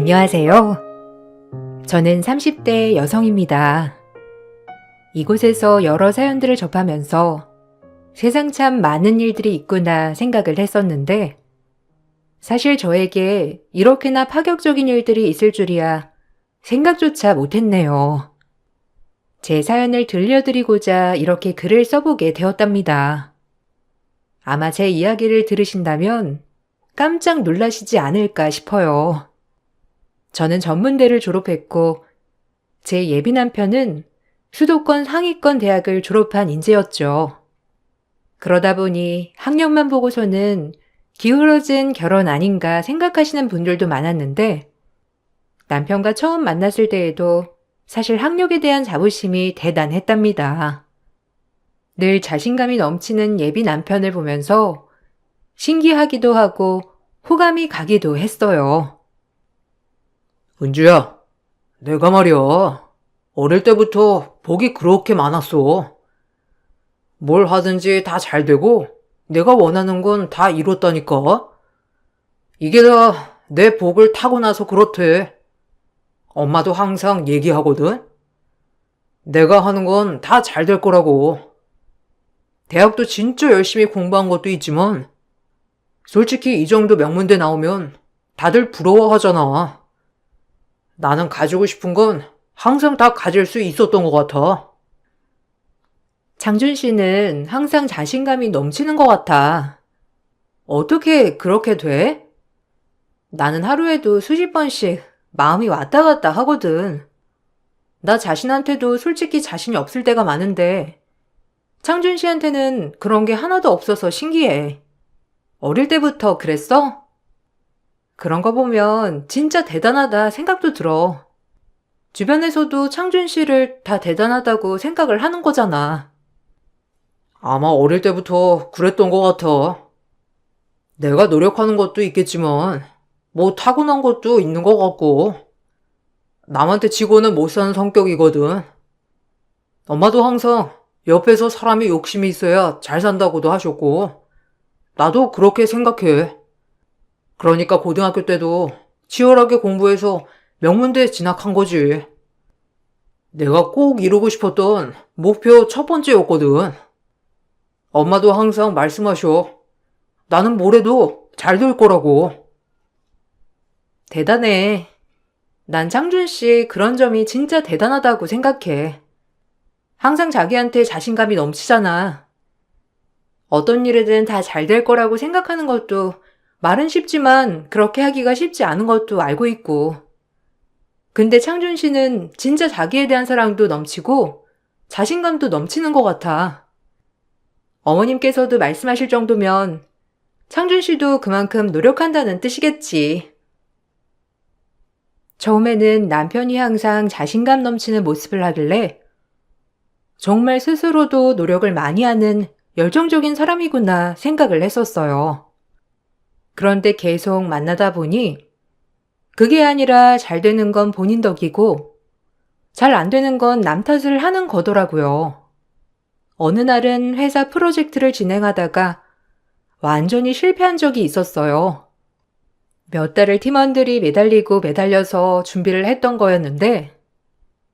안녕하세요. 저는 30대 여성입니다. 이곳에서 여러 사연들을 접하면서 세상 참 많은 일들이 있구나 생각을 했었는데, 사실 저에게 이렇게나 파격적인 일들이 있을 줄이야 생각조차 못했네요. 제 사연을 들려드리고자 이렇게 글을 써보게 되었답니다. 아마 제 이야기를 들으신다면 깜짝 놀라시지 않을까 싶어요. 저는 전문대를 졸업했고 제 예비 남편은 수도권 상위권 대학을 졸업한 인재였죠. 그러다 보니 학력만 보고서는 기울어진 결혼 아닌가 생각하시는 분들도 많았는데, 남편과 처음 만났을 때에도 사실 학력에 대한 자부심이 대단했답니다. 늘 자신감이 넘치는 예비 남편을 보면서 신기하기도 하고 호감이 가기도 했어요. 은주야, 내가 말이야. 어릴 때부터 복이 그렇게 많았어. 뭘 하든지 다 잘 되고 내가 원하는 건 다 이뤘다니까. 이게 다 내 복을 타고 나서 그렇대. 엄마도 항상 얘기하거든. 내가 하는 건 다 잘 될 거라고. 대학도 진짜 열심히 공부한 것도 있지만 솔직히 이 정도 명문대 나오면 다들 부러워하잖아. 나는 가지고 싶은 건 항상 다 가질 수 있었던 것 같아. 장준 씨는 항상 자신감이 넘치는 것 같아. 어떻게 그렇게 돼? 나는 하루에도 수십 번씩 마음이 왔다 갔다 하거든. 나 자신한테도 솔직히 자신이 없을 때가 많은데, 창준 씨한테는 그런 게 하나도 없어서 신기해. 어릴 때부터 그랬어? 그런 거 보면 진짜 대단하다 생각도 들어. 주변에서도 창준 씨를 다 대단하다고 생각을 하는 거잖아. 아마 어릴 때부터 그랬던 것 같아. 내가 노력하는 것도 있겠지만 뭐 타고난 것도 있는 것 같고, 남한테 지고는 못 사는 성격이거든. 엄마도 항상 옆에서 사람이 욕심이 있어야 잘 산다고도 하셨고, 나도 그렇게 생각해. 그러니까 고등학교 때도 치열하게 공부해서 명문대에 진학한 거지. 내가 꼭 이루고 싶었던 목표 첫 번째였거든. 엄마도 항상 말씀하셔. 나는 뭐래도 잘 될 거라고. 대단해. 난 창준 씨 그런 점이 진짜 대단하다고 생각해. 항상 자기한테 자신감이 넘치잖아. 어떤 일이든 다 잘 될 거라고 생각하는 것도 말은 쉽지만 그렇게 하기가 쉽지 않은 것도 알고 있고. 근데 창준 씨는 진짜 자기에 대한 사랑도 넘치고 자신감도 넘치는 것 같아. 어머님께서도 말씀하실 정도면 창준 씨도 그만큼 노력한다는 뜻이겠지. 처음에는 남편이 항상 자신감 넘치는 모습을 하길래 정말 스스로도 노력을 많이 하는 열정적인 사람이구나 생각을 했었어요. 그런데 계속 만나다 보니 그게 아니라 잘 되는 건 본인 덕이고 잘 안 되는 건 남 탓을 하는 거더라고요. 어느 날은 회사 프로젝트를 진행하다가 완전히 실패한 적이 있었어요. 몇 달을 팀원들이 매달리고 매달려서 준비를 했던 거였는데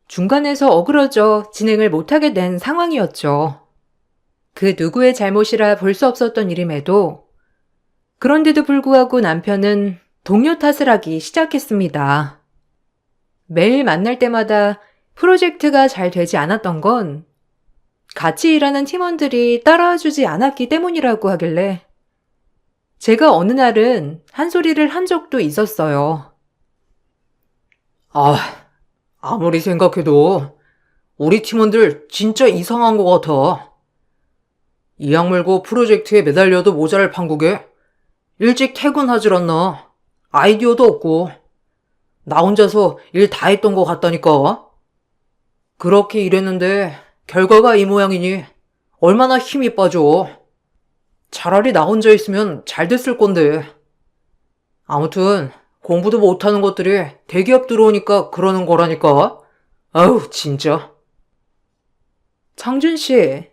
중간에서 어그러져 진행을 못하게 된 상황이었죠. 그 누구의 잘못이라 볼 수 없었던 일임에도, 그런데도 불구하고 남편은 동료 탓을 하기 시작했습니다. 매일 만날 때마다 프로젝트가 잘 되지 않았던 건 같이 일하는 팀원들이 따라와주지 않았기 때문이라고 하길래 제가 어느 날은 한 소리를 한 적도 있었어요. 아무리 생각해도 우리 팀원들 진짜 이상한 것 같아. 이 악물고 프로젝트에 매달려도 모자랄 판국에 일찍 퇴근하질 않나. 아이디어도 없고 나 혼자서 일 다 했던 것 같다니까. 그렇게 일했는데 결과가 이 모양이니 얼마나 힘이 빠져. 차라리 나 혼자 있으면 잘 됐을 건데. 아무튼 공부도 못하는 것들이 대기업 들어오니까 그러는 거라니까. 아우 진짜. 창준 씨,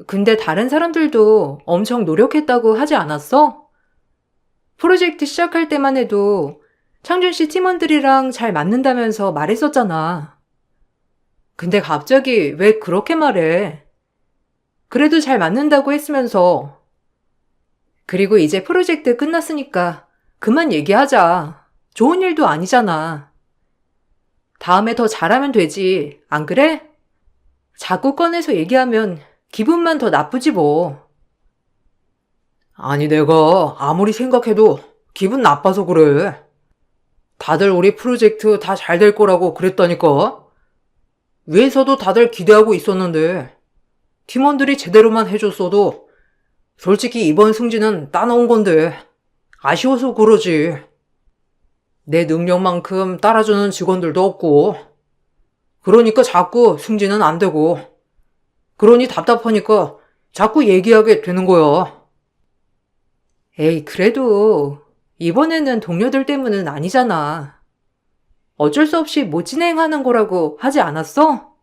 근데 다른 사람들도 엄청 노력했다고 하지 않았어? 프로젝트 시작할 때만 해도 창준 씨 팀원들이랑 잘 맞는다면서 말했었잖아. 근데 갑자기 왜 그렇게 말해? 그래도 잘 맞는다고 했으면서. 그리고 이제 프로젝트 끝났으니까 그만 얘기하자. 좋은 일도 아니잖아. 다음에 더 잘하면 되지. 안 그래? 자꾸 꺼내서 얘기하면 기분만 더 나쁘지 뭐. 아니, 내가 아무리 생각해도 기분 나빠서 그래. 다들 우리 프로젝트 다 잘 될 거라고 그랬다니까? 위에서도 다들 기대하고 있었는데, 팀원들이 제대로만 해줬어도, 솔직히 이번 승진은 따놓은 건데, 아쉬워서 그러지. 내 능력만큼 따라주는 직원들도 없고, 그러니까 자꾸 승진은 안 되고, 그러니 답답하니까 자꾸 얘기하게 되는 거야. 에이, 그래도 이번에는 동료들 때문은 아니잖아. 어쩔 수 없이 못 진행하는 거라고 하지 않았어?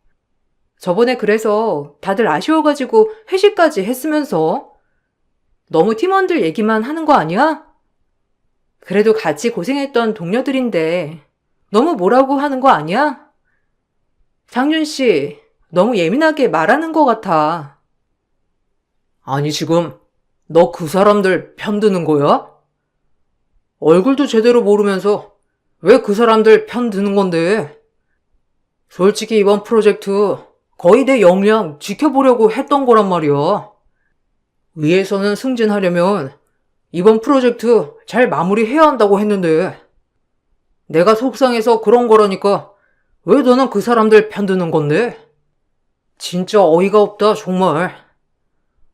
저번에 그래서 다들 아쉬워가지고 회식까지 했으면서 너무 팀원들 얘기만 하는 거 아니야? 그래도 같이 고생했던 동료들인데 너무 뭐라고 하는 거 아니야? 장윤 씨, 너무 예민하게 말하는 것 같아. 아니, 지금 너 그 사람들 편드는 거야? 얼굴도 제대로 모르면서 왜 그 사람들 편드는 건데? 솔직히 이번 프로젝트 거의 내 역량 지켜보려고 했던 거란 말이야. 위에서는 승진하려면 이번 프로젝트 잘 마무리해야 한다고 했는데 내가 속상해서 그런 거라니까 왜 너는 그 사람들 편드는 건데? 진짜 어이가 없다, 정말.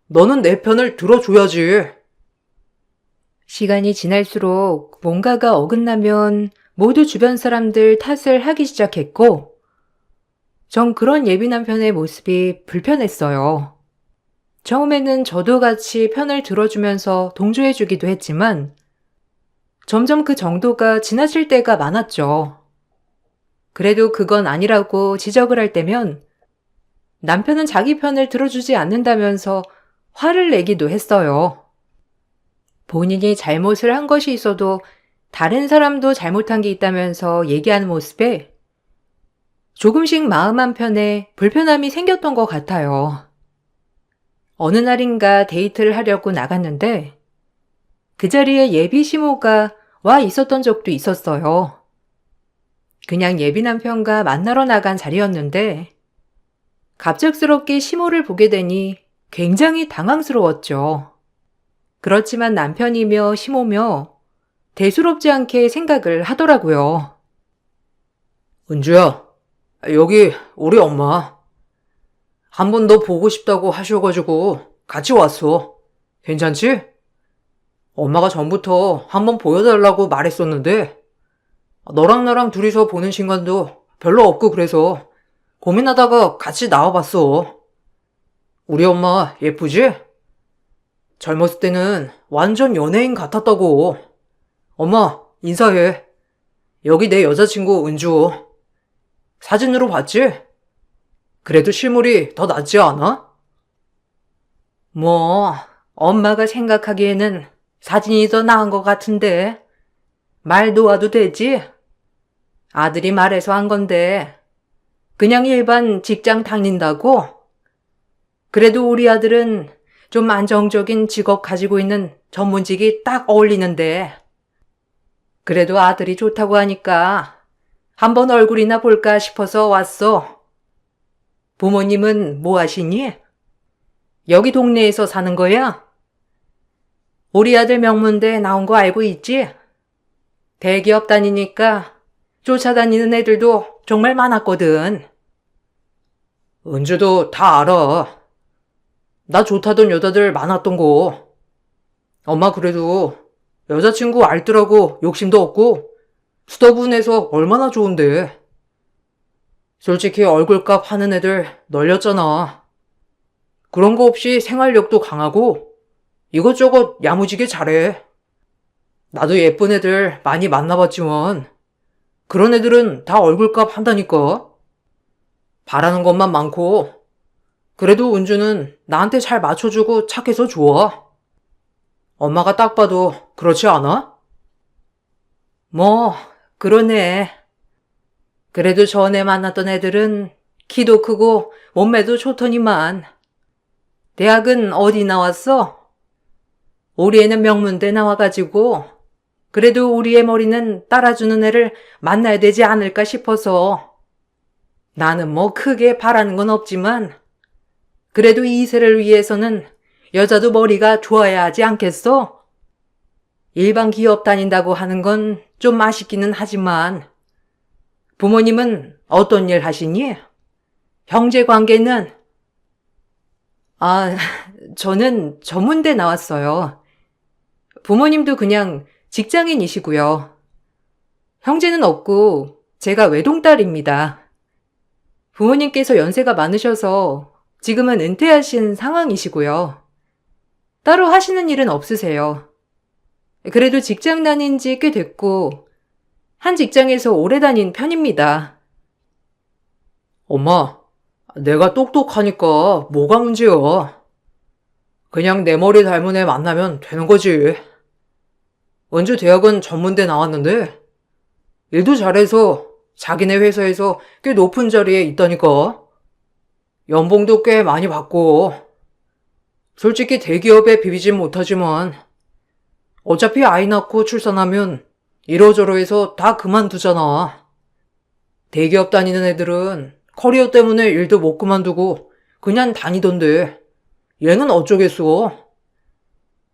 너는 내 편을 들어줘야지. 시간이 지날수록 뭔가가 어긋나면 모두 주변 사람들 탓을 하기 시작했고, 전 그런 예민한 편의 모습이 불편했어요. 처음에는 저도 같이 편을 들어주면서 동조해주기도 했지만, 점점 그 정도가 지나칠 때가 많았죠. 그래도 그건 아니라고 지적을 할 때면, 남편은 자기 편을 들어주지 않는다면서 화를 내기도 했어요. 본인이 잘못을 한 것이 있어도 다른 사람도 잘못한 게 있다면서 얘기하는 모습에 조금씩 마음 한편에 불편함이 생겼던 것 같아요. 어느 날인가 데이트를 하려고 나갔는데 그 자리에 예비 시모가 와 있었던 적도 있었어요. 그냥 예비 남편과 만나러 나간 자리였는데 갑작스럽게 시모를 보게 되니 굉장히 당황스러웠죠. 그렇지만 남편이며 시모며 대수롭지 않게 생각을 하더라고요. 은주야, 여기 우리 엄마. 한 번 더 보고 싶다고 하셔가지고 같이 왔어. 괜찮지? 엄마가 전부터 한 번 보여달라고 말했었는데 너랑 나랑 둘이서 보는 시간도 별로 없고 그래서 고민하다가 같이 나와봤어. 우리 엄마 예쁘지? 젊었을 때는 완전 연예인 같았다고. 엄마, 인사해. 여기 내 여자친구 은주. 사진으로 봤지? 그래도 실물이 더 낫지 않아? 뭐, 엄마가 생각하기에는 사진이 더 나은 것 같은데 말 놓아도 되지? 아들이 말해서 한 건데 그냥 일반 직장 다닌다고? 그래도 우리 아들은 좀 안정적인 직업 가지고 있는 전문직이 딱 어울리는데 그래도 아들이 좋다고 하니까 한번 얼굴이나 볼까 싶어서 왔어. 부모님은 뭐 하시니? 여기 동네에서 사는 거야? 우리 아들 명문대 나온 거 알고 있지? 대기업 다니니까 쫓아다니는 애들도 정말 많았거든. 은주도 다 알아. 나 좋다던 여자들 많았던 거. 엄마 그래도 여자친구 알뜰하고 욕심도 없고 수더분해서 얼마나 좋은데. 솔직히 얼굴값 하는 애들 널렸잖아. 그런 거 없이 생활력도 강하고 이것저것 야무지게 잘해. 나도 예쁜 애들 많이 만나봤지만 그런 애들은 다 얼굴값 한다니까. 바라는 것만 많고 그래도 은주는 나한테 잘 맞춰주고 착해서 좋아. 엄마가 딱 봐도 그렇지 않아? 뭐 그러네. 그래도 전에 만났던 애들은 키도 크고 몸매도 좋더니만. 대학은 어디 나왔어? 우리 애는 명문대 나와가지고 그래도 우리의 머리는 따라주는 애를 만나야 되지 않을까 싶어서. 나는 뭐 크게 바라는 건 없지만 그래도 이 세를 위해서는 여자도 머리가 좋아야 하지 않겠어? 일반 기업 다닌다고 하는 건 좀 아쉽기는 하지만 부모님은 어떤 일 하시니? 형제 관계는? 아, 저는 전문대 나왔어요. 부모님도 그냥 직장인이시고요. 형제는 없고 제가 외동딸입니다. 부모님께서 연세가 많으셔서 지금은 은퇴하신 상황이시고요. 따로 하시는 일은 없으세요. 그래도 직장 다닌 지 꽤 됐고 한 직장에서 오래 다닌 편입니다. 엄마, 내가 똑똑하니까 뭐가 문제야? 그냥 내 머리 닮은 애 만나면 되는 거지. 은주 대학은 전문대 나왔는데 일도 잘해서 자기네 회사에서 꽤 높은 자리에 있다니까. 연봉도 꽤 많이 받고. 솔직히 대기업에 비비진 못하지만 어차피 아이 낳고 출산하면 이러저러 해서 다 그만두잖아. 대기업 다니는 애들은 커리어 때문에 일도 못 그만두고 그냥 다니던데 얘는 어쩌겠어.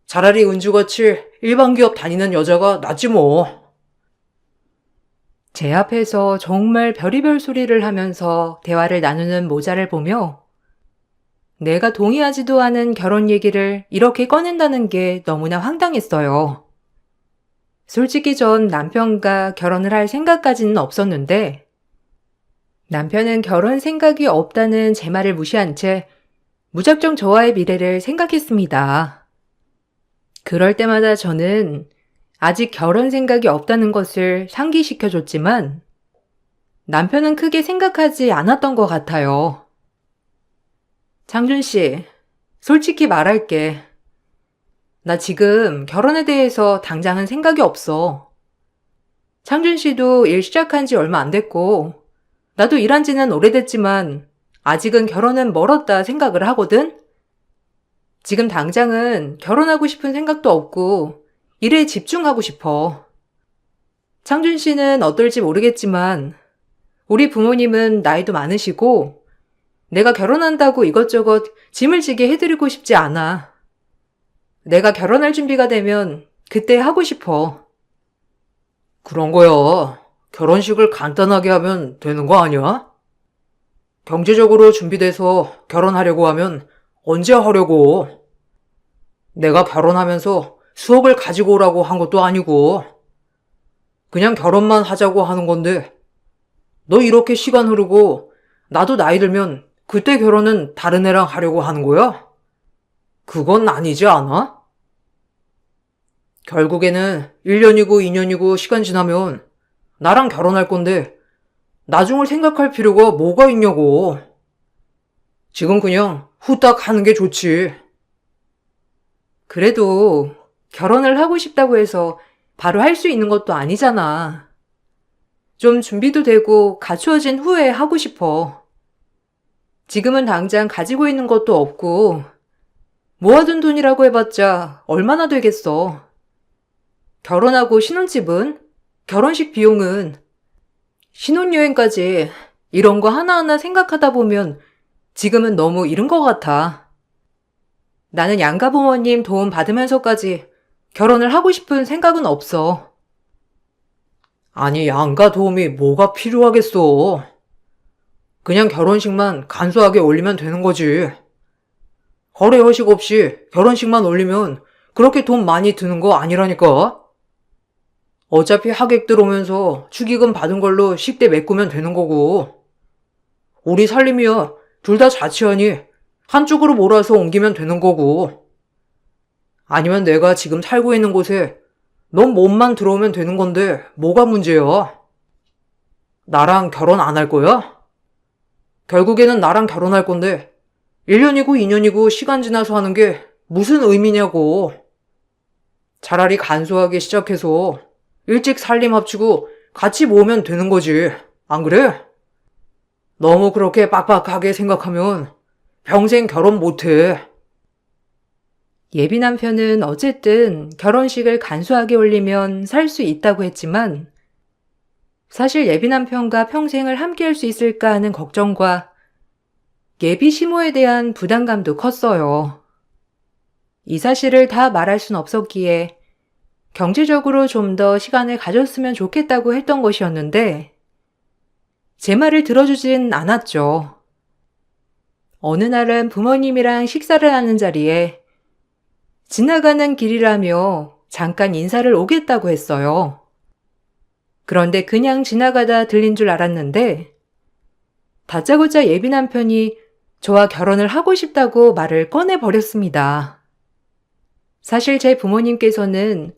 차라리 은주같이 일반 기업 다니는 여자가 낫지 뭐. 제 앞에서 정말 별의별 소리를 하면서 대화를 나누는 모자를 보며 내가 동의하지도 않은 결혼 얘기를 이렇게 꺼낸다는 게 너무나 황당했어요. 솔직히 전 남편과 결혼을 할 생각까지는 없었는데 남편은 결혼 생각이 없다는 제 말을 무시한 채 무작정 저와의 미래를 생각했습니다. 그럴 때마다 저는 아직 결혼 생각이 없다는 것을 상기시켜줬지만 남편은 크게 생각하지 않았던 것 같아요. 장준 씨, 솔직히 말할게. 나 지금 결혼에 대해서 당장은 생각이 없어. 장준 씨도 일 시작한 지 얼마 안 됐고, 나도 일한 지는 오래됐지만 아직은 결혼은 멀었다 생각을 하거든? 지금 당장은 결혼하고 싶은 생각도 없고 일에 집중하고 싶어. 장준 씨는 어떨지 모르겠지만 우리 부모님은 나이도 많으시고 내가 결혼한다고 이것저것 짐을 지게 해드리고 싶지 않아. 내가 결혼할 준비가 되면 그때 하고 싶어. 그런 거야. 결혼식을 간단하게 하면 되는 거 아니야? 경제적으로 준비돼서 결혼하려고 하면 언제 하려고? 내가 결혼하면서 수억을 가지고 오라고 한 것도 아니고 그냥 결혼만 하자고 하는 건데 너 이렇게 시간 흐르고 나도 나이 들면 그때 결혼은 다른 애랑 하려고 하는 거야? 그건 아니지 않아? 결국에는 1년이고 2년이고 시간 지나면 나랑 결혼할 건데 나중을 생각할 필요가 뭐가 있냐고. 지금 그냥 후딱 하는 게 좋지. 그래도 결혼을 하고 싶다고 해서 바로 할 수 있는 것도 아니잖아. 좀 준비도 되고 갖추어진 후에 하고 싶어. 지금은 당장 가지고 있는 것도 없고 모아둔 돈이라고 해봤자 얼마나 되겠어. 결혼하고 신혼집은? 결혼식 비용은? 신혼여행까지 이런 거 하나하나 생각하다 보면 지금은 너무 이른 것 같아. 나는 양가 부모님 도움 받으면서까지 결혼을 하고 싶은 생각은 없어. 아니, 양가 도움이 뭐가 필요하겠어. 그냥 결혼식만 간소하게 올리면 되는 거지. 거래 허식 없이 결혼식만 올리면 그렇게 돈 많이 드는 거 아니라니까? 어차피 하객들 오면서 축의금 받은 걸로 10대 메꾸면 되는 거고. 우리 살림이야 둘 다 자취하니 한쪽으로 몰아서 옮기면 되는 거고. 아니면 내가 지금 살고 있는 곳에 넌 몸만 들어오면 되는 건데 뭐가 문제야? 나랑 결혼 안 할 거야? 결국에는 나랑 결혼할 건데 1년이고 2년이고 시간 지나서 하는 게 무슨 의미냐고. 차라리 간소하게 시작해서 일찍 살림 합치고 같이 모으면 되는 거지. 안 그래? 너무 그렇게 빡빡하게 생각하면 평생 결혼 못 해. 예비 남편은 어쨌든 결혼식을 간소하게 올리면 살 수 있다고 했지만 사실 예비 남편과 평생을 함께할 수 있을까 하는 걱정과 예비 시모에 대한 부담감도 컸어요. 이 사실을 다 말할 순 없었기에 경제적으로 좀 더 시간을 가졌으면 좋겠다고 했던 것이었는데 제 말을 들어주진 않았죠. 어느 날은 부모님이랑 식사를 하는 자리에 지나가는 길이라며 잠깐 인사를 오겠다고 했어요. 그런데 그냥 지나가다 들린 줄 알았는데 다짜고짜 예비 남편이 저와 결혼을 하고 싶다고 말을 꺼내버렸습니다. 사실 제 부모님께서는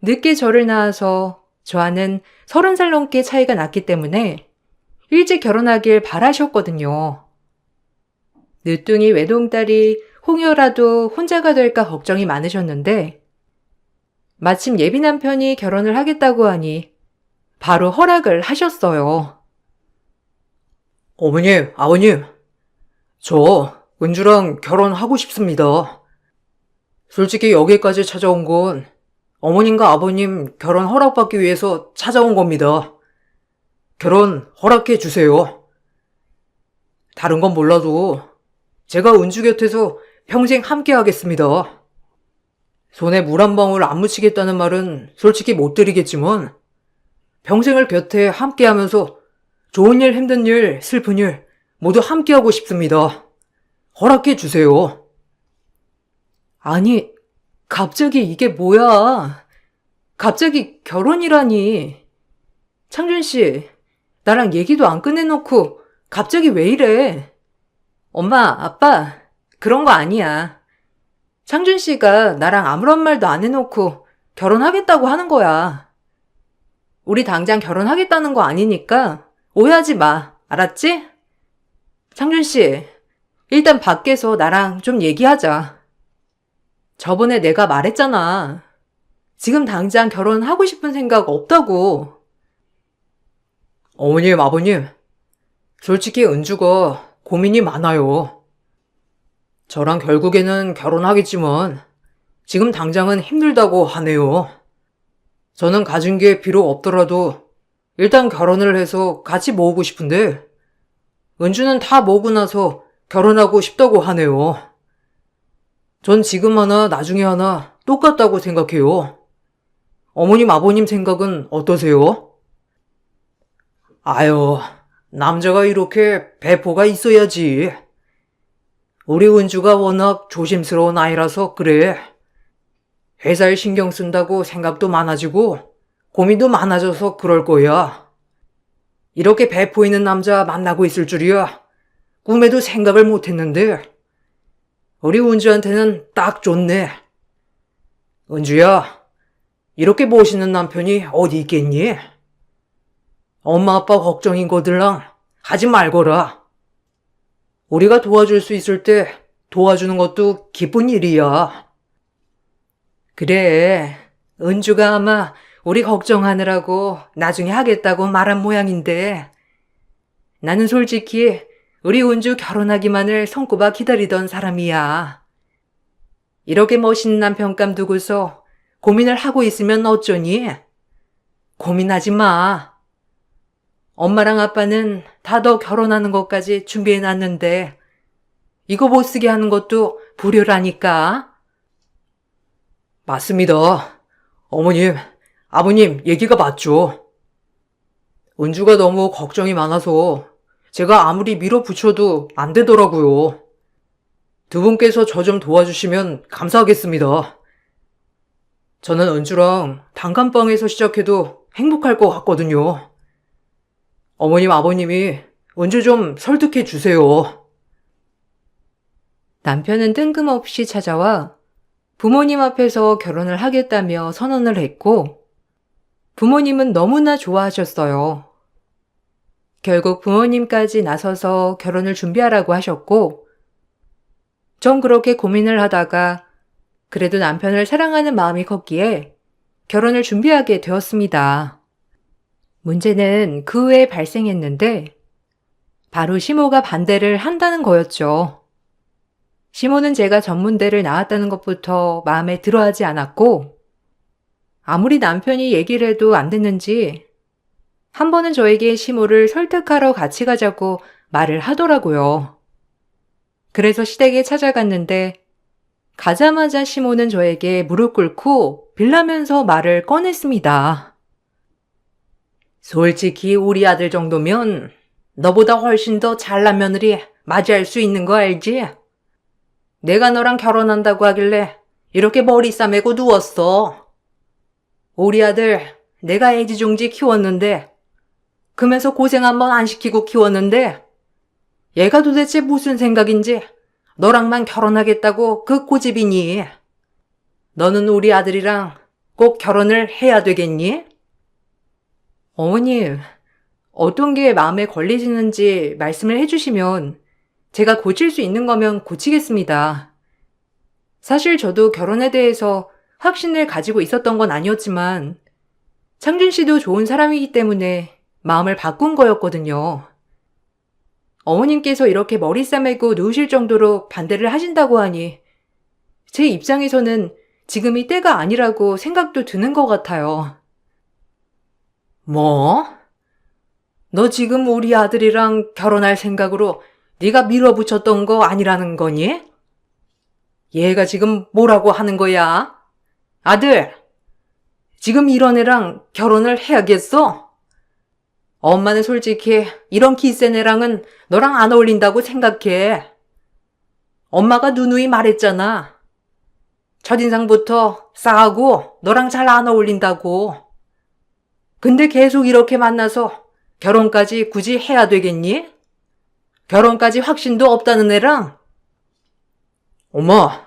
늦게 저를 낳아서 저와는 30살 넘게 차이가 났기 때문에 일찍 결혼하길 바라셨거든요. 늦둥이 외동딸이 홍여라도 혼자가 될까 걱정이 많으셨는데 마침 예비 남편이 결혼을 하겠다고 하니 바로 허락을 하셨어요. 어머님, 아버님, 저 은주랑 결혼하고 싶습니다. 솔직히 여기까지 찾아온 건 어머님과 아버님 결혼 허락받기 위해서 찾아온 겁니다. 결혼 허락해 주세요. 다른 건 몰라도 제가 은주 곁에서 평생 함께 하겠습니다. 손에 물 한 방울 안 묻히겠다는 말은 솔직히 못 드리겠지만 평생을 곁에 함께 하면서 좋은 일, 힘든 일, 슬픈 일 모두 함께 하고 싶습니다. 허락해 주세요. 아니, 갑자기 이게 뭐야? 갑자기 결혼이라니. 창준 씨, 나랑 얘기도 안 꺼내놓고 갑자기 왜 이래? 엄마, 아빠, 그런 거 아니야. 창준 씨가 나랑 아무런 말도 안 해놓고 결혼하겠다고 하는 거야. 우리 당장 결혼하겠다는 거 아니니까 오해하지 마. 알았지? 창준 씨, 일단 밖에서 나랑 좀 얘기하자. 저번에 내가 말했잖아. 지금 당장 결혼하고 싶은 생각 없다고. 어머님, 아버님, 솔직히 은주가 고민이 많아요. 저랑 결국에는 결혼하겠지만 지금 당장은 힘들다고 하네요. 저는 가진 게 비록 없더라도 일단 결혼을 해서 같이 모으고 싶은데 은주는 다 모으고 나서 결혼하고 싶다고 하네요. 전 지금 하나 나중에 하나 똑같다고 생각해요. 어머님, 아버님 생각은 어떠세요? 아유, 남자가 이렇게 배포가 있어야지. 우리 은주가 워낙 조심스러운 아이라서 그래. 회사에 신경 쓴다고 생각도 많아지고 고민도 많아져서 그럴 거야. 이렇게 배포 있는 남자 만나고 있을 줄이야 꿈에도 생각을 못했는데 우리 은주한테는 딱 좋네. 은주야, 이렇게 멋있는 남편이 어디 있겠니? 엄마 아빠 걱정인 거들랑 하지 말거라. 우리가 도와줄 수 있을 때 도와주는 것도 기쁜 일이야. 그래, 은주가 아마 우리 걱정하느라고 나중에 하겠다고 말한 모양인데 나는 솔직히 우리 은주 결혼하기만을 손꼽아 기다리던 사람이야. 이렇게 멋있는 남편감 두고서 고민을 하고 있으면 어쩌니? 고민하지 마. 엄마랑 아빠는 다 너 결혼하는 것까지 준비해놨는데 이거 못 쓰게 하는 것도 불효라니까. 맞습니다. 어머님, 아버님 얘기가 맞죠. 은주가 너무 걱정이 많아서 제가 아무리 밀어붙여도 안 되더라고요. 두 분께서 저 좀 도와주시면 감사하겠습니다. 저는 은주랑 단칸방에서 시작해도 행복할 것 같거든요. 어머님, 아버님이 은주 좀 설득해 주세요. 남편은 뜬금없이 찾아와 부모님 앞에서 결혼을 하겠다며 선언을 했고 부모님은 너무나 좋아하셨어요. 결국 부모님까지 나서서 결혼을 준비하라고 하셨고 전 그렇게 고민을 하다가 그래도 남편을 사랑하는 마음이 컸기에 결혼을 준비하게 되었습니다. 문제는 그 후에 발생했는데 바로 시모가 반대를 한다는 거였죠. 시모는 제가 전문대를 나왔다는 것부터 마음에 들어하지 않았고 아무리 남편이 얘기를 해도 안 듣는지 한 번은 저에게 시모를 설득하러 같이 가자고 말을 하더라고요. 그래서 시댁에 찾아갔는데 가자마자 시모는 저에게 무릎 꿇고 빌라면서 말을 꺼냈습니다. 솔직히 우리 아들 정도면 너보다 훨씬 더 잘난 며느리 맞이할 수 있는 거 알지? 내가 너랑 결혼한다고 하길래 이렇게 머리 싸매고 누웠어. 우리 아들 내가 애지중지 키웠는데 그면서 고생 한번 안 시키고 키웠는데 얘가 도대체 무슨 생각인지 너랑만 결혼하겠다고 그 고집이니? 너는 우리 아들이랑 꼭 결혼을 해야 되겠니? 어머님, 어떤 게 마음에 걸리시는지 말씀을 해주시면 제가 고칠 수 있는 거면 고치겠습니다. 사실 저도 결혼에 대해서 확신을 가지고 있었던 건 아니었지만 창준 씨도 좋은 사람이기 때문에 마음을 바꾼 거였거든요. 어머님께서 이렇게 머리 싸매고 누우실 정도로 반대를 하신다고 하니 제 입장에서는 지금이 때가 아니라고 생각도 드는 것 같아요. 뭐? 너 지금 우리 아들이랑 결혼할 생각으로 네가 밀어붙였던 거 아니라는 거니? 얘가 지금 뭐라고 하는 거야? 아들, 지금 이런 애랑 결혼을 해야겠어? 엄마는 솔직히 이런 기센 애랑은 너랑 안 어울린다고 생각해. 엄마가 누누이 말했잖아. 첫인상부터 싸하고 너랑 잘 안 어울린다고. 근데 계속 이렇게 만나서 결혼까지 굳이 해야 되겠니? 결혼까지 확신도 없다는 애랑? 엄마,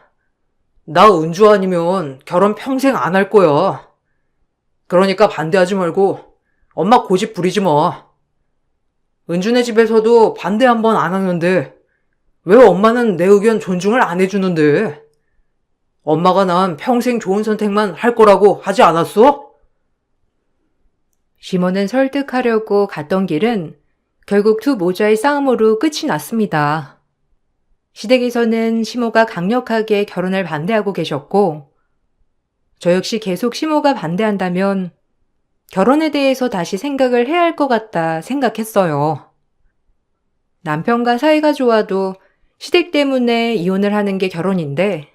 나 은주 아니면 결혼 평생 안 할 거야. 그러니까 반대하지 말고 엄마 고집 부리지 마. 은주네 집에서도 반대 한 번 안 하는데 왜 엄마는 내 의견 존중을 안 해주는데? 엄마가 난 평생 좋은 선택만 할 거라고 하지 않았어? 시모는 설득하려고 갔던 길은 결국 두 모자의 싸움으로 끝이 났습니다. 시댁에서는 시모가 강력하게 결혼을 반대하고 계셨고 저 역시 계속 시모가 반대한다면 결혼에 대해서 다시 생각을 해야 할 것 같다 생각했어요. 남편과 사이가 좋아도 시댁 때문에 이혼을 하는 게 결혼인데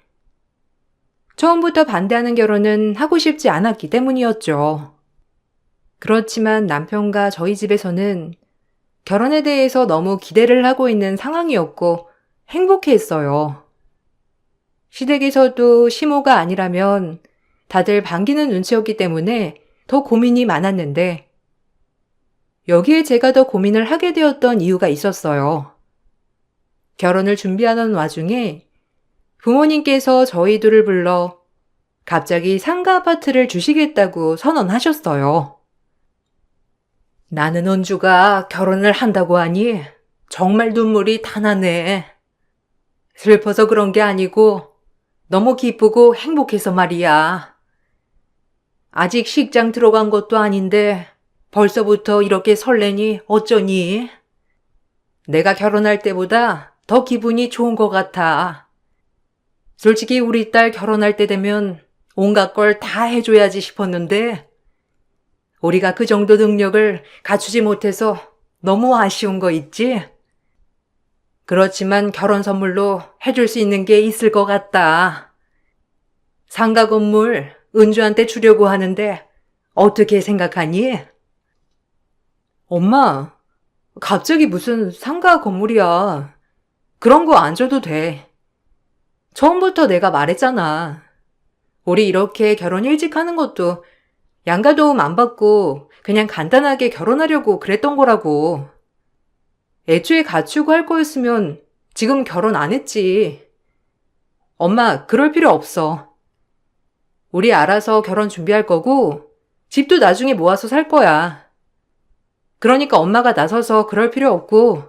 처음부터 반대하는 결혼은 하고 싶지 않았기 때문이었죠. 그렇지만 남편과 저희 집에서는 결혼에 대해서 너무 기대를 하고 있는 상황이었고 행복해했어요. 시댁에서도 시모가 아니라면 다들 반기는 눈치였기 때문에 더 고민이 많았는데 여기에 제가 더 고민을 하게 되었던 이유가 있었어요. 결혼을 준비하는 와중에 부모님께서 저희 둘을 불러 갑자기 상가 아파트를 주시겠다고 선언하셨어요. 나는 은주가 결혼을 한다고 하니 정말 눈물이 다 나네. 슬퍼서 그런 게 아니고 너무 기쁘고 행복해서 말이야. 아직 식장 들어간 것도 아닌데 벌써부터 이렇게 설레니 어쩌니? 내가 결혼할 때보다 더 기분이 좋은 것 같아. 솔직히 우리 딸 결혼할 때 되면 온갖 걸 다 해줘야지 싶었는데 우리가 그 정도 능력을 갖추지 못해서 너무 아쉬운 거 있지? 그렇지만 결혼 선물로 해줄 수 있는 게 있을 것 같다. 상가 건물 은주한테 주려고 하는데 어떻게 생각하니? 엄마, 갑자기 무슨 상가 건물이야. 그런 거 안 줘도 돼. 처음부터 내가 말했잖아. 우리 이렇게 결혼 일찍 하는 것도 양가 도움 안 받고 그냥 간단하게 결혼하려고 그랬던 거라고. 애초에 갖추고 할 거였으면 지금 결혼 안 했지. 엄마, 그럴 필요 없어. 우리 알아서 결혼 준비할 거고 집도 나중에 모아서 살 거야. 그러니까 엄마가 나서서 그럴 필요 없고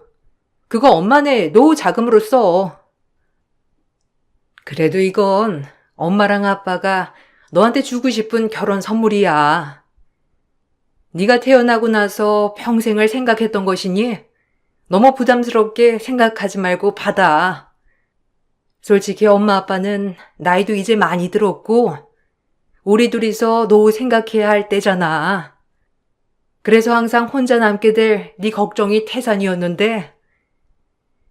그거 엄마네 노후 자금으로 써. 그래도 이건 엄마랑 아빠가 너한테 주고 싶은 결혼 선물이야. 네가 태어나고 나서 평생을 생각했던 것이니 너무 부담스럽게 생각하지 말고 받아. 솔직히 엄마 아빠는 나이도 이제 많이 들었고 우리 둘이서 노후 생각해야 할 때잖아. 그래서 항상 혼자 남게 될 네 걱정이 태산이었는데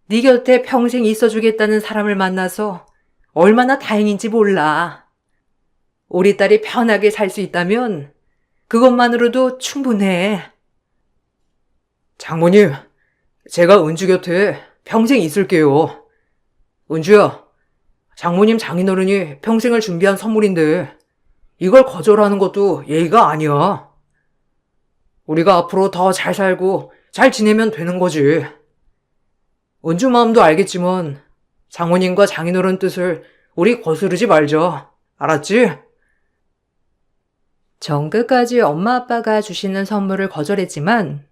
네 곁에 평생 있어주겠다는 사람을 만나서 얼마나 다행인지 몰라. 우리 딸이 편하게 살 수 있다면 그것만으로도 충분해. 장모님, 제가 은주 곁에 평생 있을게요. 은주야, 장모님 장인어른이 평생을 준비한 선물인데 이걸 거절하는 것도 예의가 아니야. 우리가 앞으로 더 잘 살고 잘 지내면 되는 거지. 은주 마음도 알겠지만 장모님과 장인어른 뜻을 우리 거스르지 말자. 알았지? 전 끝까지 엄마 아빠가 주시는 선물을 거절했지만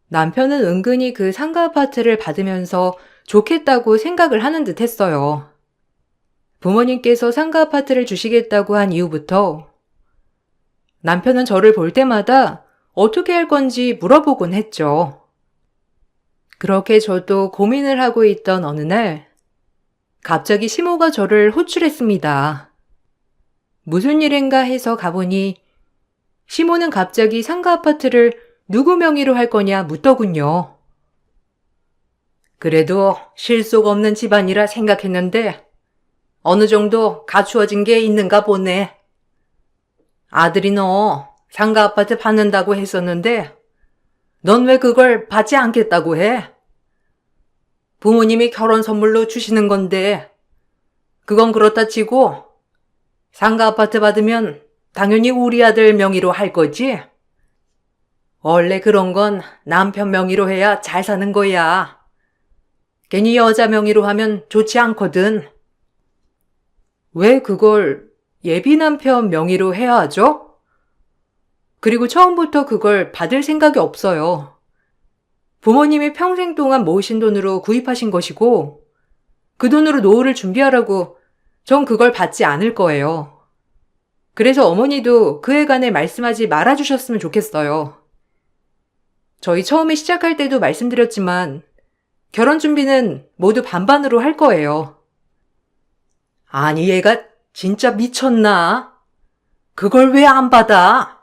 남편은 은근히 그 상가 아파트를 받으면서 좋겠다고 생각을 하는 듯 했어요. 부모님께서 상가 아파트를 주시겠다고 한 이후부터 남편은 저를 볼 때마다 어떻게 할 건지 물어보곤 했죠. 그렇게 저도 고민을 하고 있던 어느 날 갑자기 시모가 저를 호출했습니다. 무슨 일인가 해서 가보니 시모는 갑자기 상가 아파트를 누구 명의로 할 거냐 묻더군요. 그래도 실속 없는 집안이라 생각했는데 어느 정도 갖추어진 게 있는가 보네. 아들이 너 상가 아파트 받는다고 했었는데 넌 왜 그걸 받지 않겠다고 해? 부모님이 결혼 선물로 주시는 건데 그건 그렇다 치고 상가 아파트 받으면 당연히 우리 아들 명의로 할 거지? 원래 그런 건 남편 명의로 해야 잘 사는 거야. 괜히 여자 명의로 하면 좋지 않거든. 왜 그걸 예비 남편 명의로 해야 하죠? 그리고 처음부터 그걸 받을 생각이 없어요. 부모님이 평생 동안 모으신 돈으로 구입하신 것이고 그 돈으로 노후를 준비하라고 전 그걸 받지 않을 거예요. 그래서 어머니도 그에 관해 말씀하지 말아주셨으면 좋겠어요. 저희 처음에 시작할 때도 말씀드렸지만 결혼 준비는 모두 반반으로 할 거예요. 아니 얘가 진짜 미쳤나? 그걸 왜 안 받아?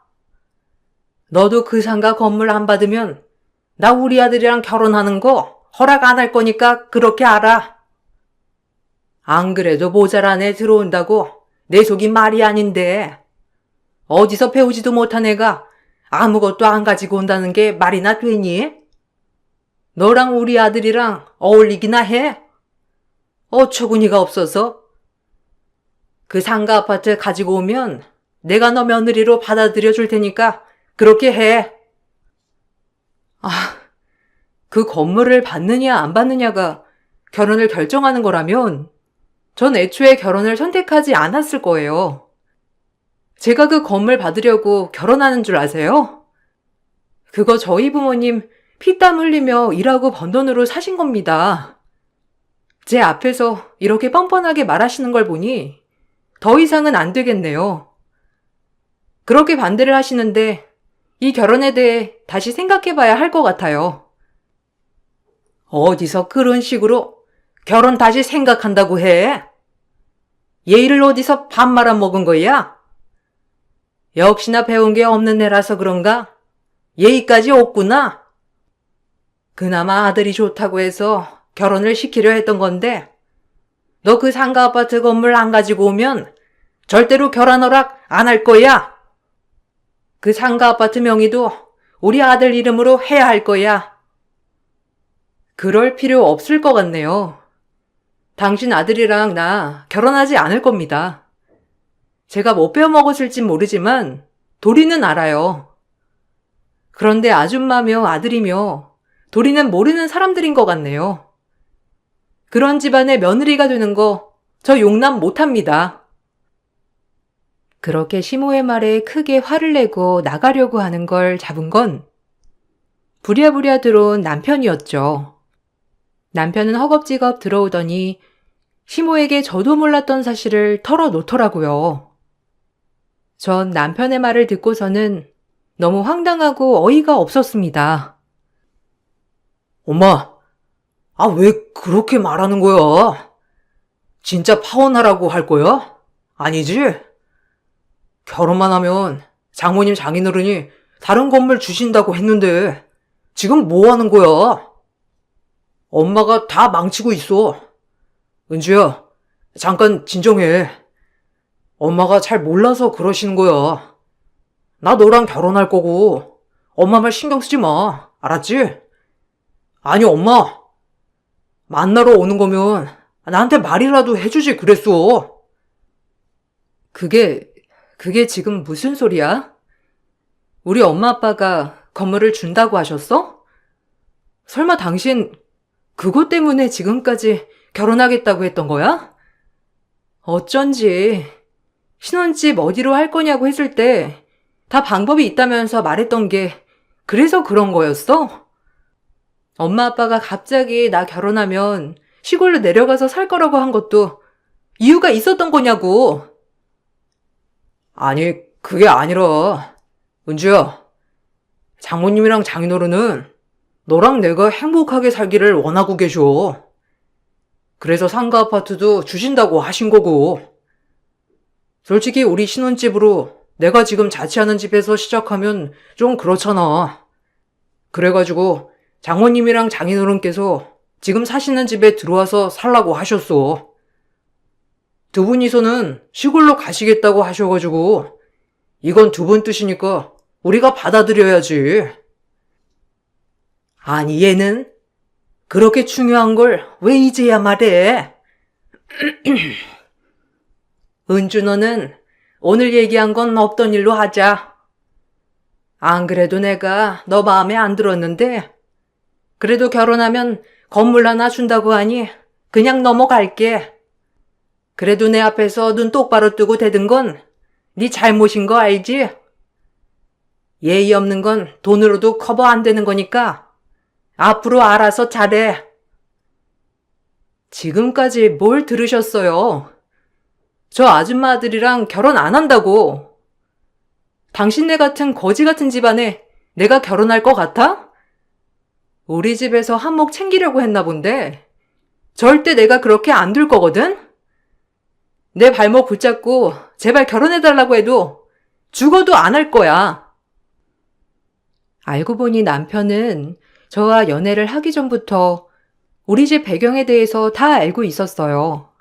너도 그 상가 건물 안 받으면 나 우리 아들이랑 결혼하는 거 허락 안 할 거니까 그렇게 알아. 안 그래도 모자란 애 들어온다고 내 속이 말이 아닌데 어디서 배우지도 못한 애가 아무것도 안 가지고 온다는 게 말이나 되니? 너랑 우리 아들이랑 어울리기나 해? 어처구니가 없어서? 그 상가 아파트 가지고 오면 내가 너 며느리로 받아들여 줄 테니까 그렇게 해. 그 건물을 받느냐 안 받느냐가 결혼을 결정하는 거라면 전 애초에 결혼을 선택하지 않았을 거예요. 제가 그 건물 받으려고 결혼하는 줄 아세요? 그거 저희 부모님 피땀 흘리며 일하고 번 돈으로 사신 겁니다. 제 앞에서 이렇게 뻔뻔하게 말하시는 걸 보니 더 이상은 안 되겠네요. 그렇게 반대를 하시는데 이 결혼에 대해 다시 생각해봐야 할 것 같아요. 어디서 그런 식으로 결혼 다시 생각한다고 해? 예의를 어디서 밥 말아먹은 거야? 역시나 배운 게 없는 애라서 그런가? 예의까지 없구나? 그나마 아들이 좋다고 해서 결혼을 시키려 했던 건데 너 그 상가 아파트 건물 안 가지고 오면 절대로 결혼 허락 안 할 거야. 그 상가 아파트 명의도 우리 아들 이름으로 해야 할 거야. 그럴 필요 없을 것 같네요. 당신 아들이랑 나 결혼하지 않을 겁니다. 제가 못 빼먹었을진 모르지만 도리는 알아요. 그런데 아줌마며 아들이며 도리는 모르는 사람들인 것 같네요. 그런 집안의 며느리가 되는 거 저 용납 못합니다. 그렇게 시모의 말에 크게 화를 내고 나가려고 하는 걸 잡은 건 부랴부랴 들어온 남편이었죠. 남편은 허겁지겁 들어오더니 시모에게 저도 몰랐던 사실을 털어놓더라고요. 전 남편의 말을 듣고서는 너무 황당하고 어이가 없었습니다. 엄마, 왜 그렇게 말하는 거야? 진짜 파혼하라고 할 거야? 아니지? 결혼만 하면 장모님 장인어른이 다른 건물 주신다고 했는데 지금 뭐 하는 거야? 엄마가 다 망치고 있어. 은주야, 잠깐 진정해. 엄마가 잘 몰라서 그러시는 거야. 나 너랑 결혼할 거고 엄마 말 신경 쓰지 마. 알았지? 아니, 엄마. 만나러 오는 거면 나한테 말이라도 해주지 그랬어. 그게 지금 무슨 소리야? 우리 엄마 아빠가 건물을 준다고 하셨어? 설마 당신 그것 때문에 지금까지 결혼하겠다고 했던 거야? 어쩐지 신혼집 어디로 할 거냐고 했을 때 다 방법이 있다면서 말했던 게 그래서 그런 거였어? 엄마 아빠가 갑자기 나 결혼하면 시골로 내려가서 살 거라고 한 것도 이유가 있었던 거냐고. 아니, 그게 아니라, 은주야, 장모님이랑 장인어른은 너랑 내가 행복하게 살기를 원하고 계셔. 그래서 상가 아파트도 주신다고 하신 거고. 솔직히 우리 신혼집으로 내가 지금 자취하는 집에서 시작하면 좀 그렇잖아. 그래가지고 장모님이랑 장인어른께서 지금 사시는 집에 들어와서 살라고 하셨어. 두 분이서는 시골로 가시겠다고 하셔가지고 이건 두 분 뜻이니까 우리가 받아들여야지. 아니 얘는 그렇게 중요한 걸 왜 이제야 말해? 은주 너는 오늘 얘기한 건 없던 일로 하자. 안 그래도 내가 너 마음에 안 들었는데 그래도 결혼하면 건물 하나 준다고 하니 그냥 넘어갈게. 그래도 내 앞에서 눈 똑바로 뜨고 대든 건 네 잘못인 거 알지? 예의 없는 건 돈으로도 커버 안 되는 거니까 앞으로 알아서 잘해. 지금까지 뭘 들으셨어요? 저 아줌마 아들이랑 결혼 안 한다고. 당신네 같은 거지 같은 집안에 내가 결혼할 것 같아? 우리 집에서 한몫 챙기려고 했나 본데 절대 내가 그렇게 안 둘 거거든? 내 발목 붙잡고 제발 결혼해달라고 해도 죽어도 안 할 거야. 알고 보니 남편은 저와 연애를 하기 전부터 우리 집 배경에 대해서 다 알고 있었어요.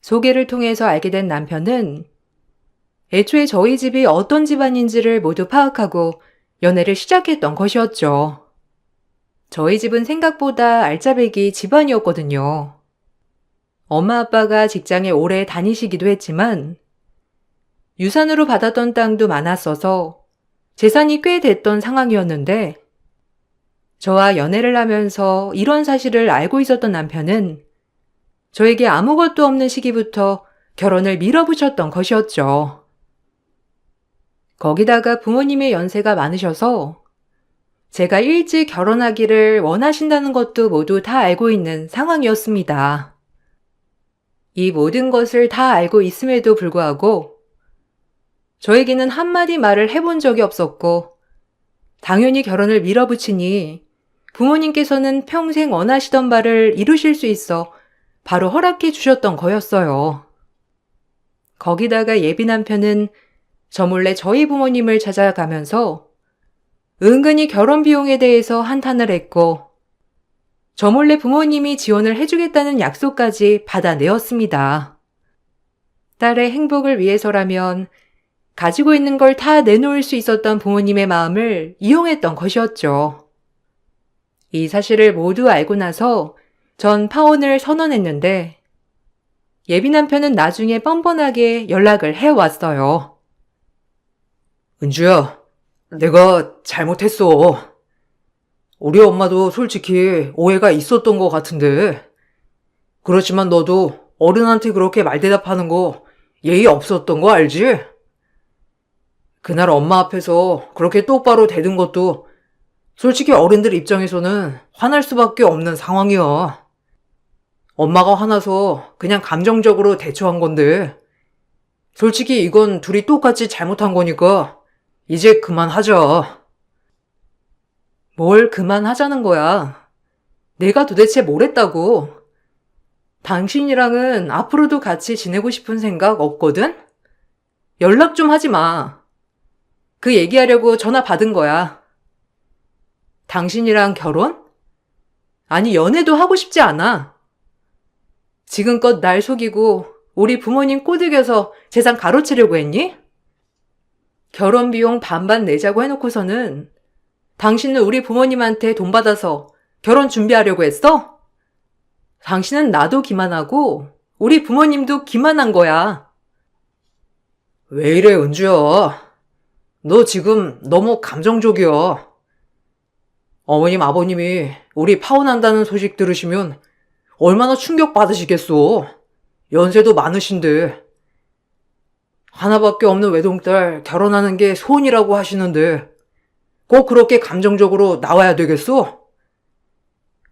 소개를 통해서 알게 된 남편은 애초에 저희 집이 어떤 집안인지를 모두 파악하고 연애를 시작했던 것이었죠. 저희 집은 생각보다 알짜배기 집안이었거든요. 엄마 아빠가 직장에 오래 다니시기도 했지만 유산으로 받았던 땅도 많았어서 재산이 꽤 됐던 상황이었는데 저와 연애를 하면서 이런 사실을 알고 있었던 남편은 저에게 아무것도 없는 시기부터 결혼을 밀어붙였던 것이었죠. 거기다가 부모님의 연세가 많으셔서 제가 일찍 결혼하기를 원하신다는 것도 모두 다 알고 있는 상황이었습니다. 이 모든 것을 다 알고 있음에도 불구하고 저에게는 한마디 말을 해본 적이 없었고 당연히 결혼을 밀어붙이니 부모님께서는 평생 원하시던 바를 이루실 수 있어 바로 허락해 주셨던 거였어요. 거기다가 예비 남편은 저 몰래 저희 부모님을 찾아가면서 은근히 결혼 비용에 대해서 한탄을 했고 저 몰래 부모님이 지원을 해주겠다는 약속까지 받아내었습니다. 딸의 행복을 위해서라면 가지고 있는 걸 다 내놓을 수 있었던 부모님의 마음을 이용했던 것이었죠. 이 사실을 모두 알고 나서 전 파혼을 선언했는데 예비 남편은 나중에 뻔뻔하게 연락을 해왔어요. 은주야, 내가 잘못했어. 우리 엄마도 솔직히 오해가 있었던 것 같은데. 그렇지만 너도 어른한테 그렇게 말대답하는 거 예의 없었던 거 알지? 그날 엄마 앞에서 그렇게 똑바로 대든 것도 솔직히 어른들 입장에서는 화날 수밖에 없는 상황이야. 엄마가 화나서 그냥 감정적으로 대처한 건데 솔직히 이건 둘이 똑같이 잘못한 거니까 이제 그만하자. 뭘 그만하자는 거야. 내가 도대체 뭘 했다고. 당신이랑은 앞으로도 같이 지내고 싶은 생각 없거든? 연락 좀 하지 마. 그 얘기하려고 전화 받은 거야. 당신이랑 결혼? 아니, 연애도 하고 싶지 않아. 지금껏 날 속이고 우리 부모님 꼬드겨서 재산 가로채려고 했니? 결혼 비용 반반 내자고 해놓고서는 당신은 우리 부모님한테 돈 받아서 결혼 준비하려고 했어? 당신은 나도 기만하고 우리 부모님도 기만한 거야. 왜 이래, 은주야. 너 지금 너무 감정적이야. 어머님, 아버님이 우리 파혼한다는 소식 들으시면 얼마나 충격받으시겠어. 연세도 많으신데. 하나밖에 없는 외동딸 결혼하는 게 소원이라고 하시는데 꼭 그렇게 감정적으로 나와야 되겠어?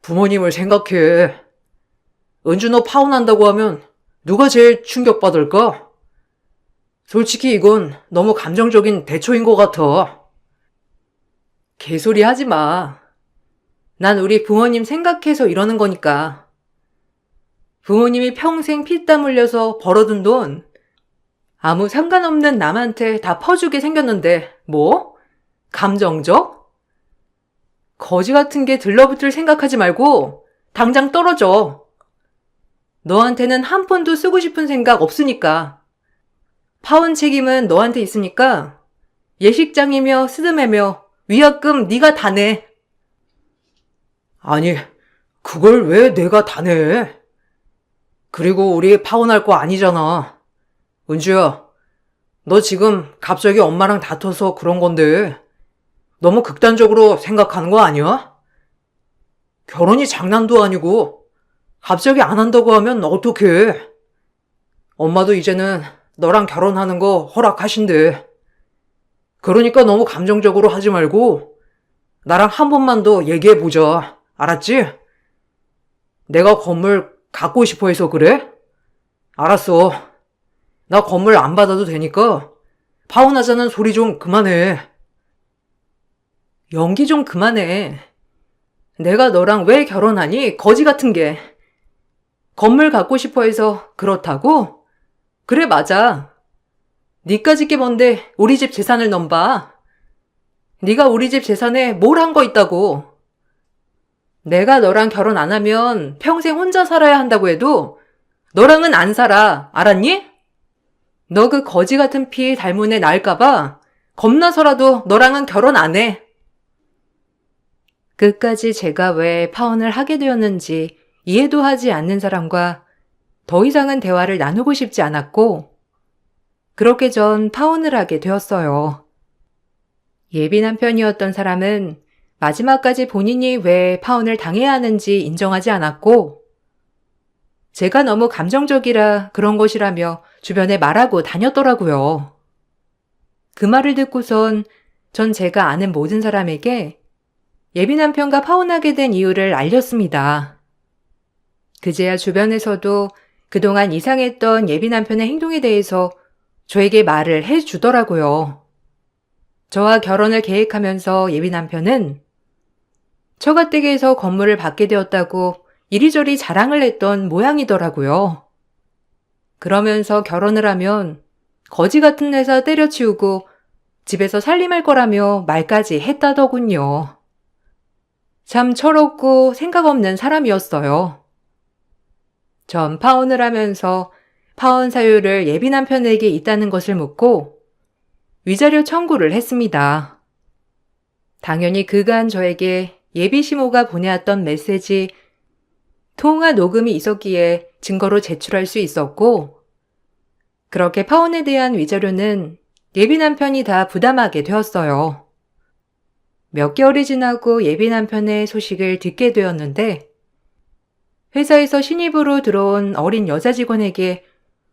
부모님을 생각해. 은주 너 파혼한다고 하면 누가 제일 충격받을까? 솔직히 이건 너무 감정적인 대처인 것 같아. 개소리 하지 마. 난 우리 부모님 생각해서 이러는 거니까. 부모님이 평생 피땀 흘려서 벌어둔 돈 아무 상관없는 남한테 다 퍼주게 생겼는데 뭐? 감정적? 거지 같은 게 들러붙을 생각하지 말고 당장 떨어져. 너한테는 한 푼도 쓰고 싶은 생각 없으니까. 파혼 책임은 너한테 있으니까 예식장이며 스드메며 위약금 네가 다 내. 아니, 그걸 왜 내가 다 내? 그리고 우리 파혼할 거 아니잖아. 은주야, 너 지금 갑자기 엄마랑 다퉈서 그런 건데 너무 극단적으로 생각하는 거 아니야? 결혼이 장난도 아니고 갑자기 안 한다고 하면 어떡해? 엄마도 이제는 너랑 결혼하는 거 허락하신대. 그러니까 너무 감정적으로 하지 말고 나랑 한 번만 더 얘기해보자. 알았지? 내가 건물 갖고 싶어 해서 그래? 알았어. 나 건물 안 받아도 되니까 파혼하자는 소리 좀 그만해. 연기 좀 그만해. 내가 너랑 왜 결혼하니? 거지 같은 게. 건물 갖고 싶어 해서 그렇다고? 그래, 맞아. 니까짓 게 뭔데 우리 집 재산을 넘봐. 네가 우리 집 재산에 뭘 한 거 있다고. 내가 너랑 결혼 안 하면 평생 혼자 살아야 한다고 해도 너랑은 안 살아. 알았니? 너 그 거지 같은 피 닮은 애 낳을까봐 겁나서라도 너랑은 결혼 안 해. 끝까지 제가 왜 파혼을 하게 되었는지 이해도 하지 않는 사람과 더 이상은 대화를 나누고 싶지 않았고, 그렇게 전 파혼을 하게 되었어요. 예비 남편이었던 사람은 마지막까지 본인이 왜 파혼을 당해야 하는지 인정하지 않았고, 제가 너무 감정적이라 그런 것이라며 주변에 말하고 다녔더라고요. 그 말을 듣고선 전 제가 아는 모든 사람에게 예비 남편과 파혼하게 된 이유를 알렸습니다. 그제야 주변에서도 그동안 이상했던 예비 남편의 행동에 대해서 저에게 말을 해주더라고요. 저와 결혼을 계획하면서 예비 남편은 처가댁에서 건물을 받게 되었다고 이리저리 자랑을 했던 모양이더라고요. 그러면서 결혼을 하면 거지 같은 회사 때려치우고 집에서 살림할 거라며 말까지 했다더군요. 참 철없고 생각 없는 사람이었어요. 전 파혼을 하면서 파혼 사유를 예비 남편에게 있다는 것을 묻고 위자료 청구를 했습니다. 당연히 그간 저에게 예비 시모가 보내왔던 메시지, 통화 녹음이 있었기에 증거로 제출할 수 있었고, 그렇게 파혼에 대한 위자료는 예비 남편이 다 부담하게 되었어요. 몇 개월이 지나고 예비 남편의 소식을 듣게 되었는데, 회사에서 신입으로 들어온 어린 여자 직원에게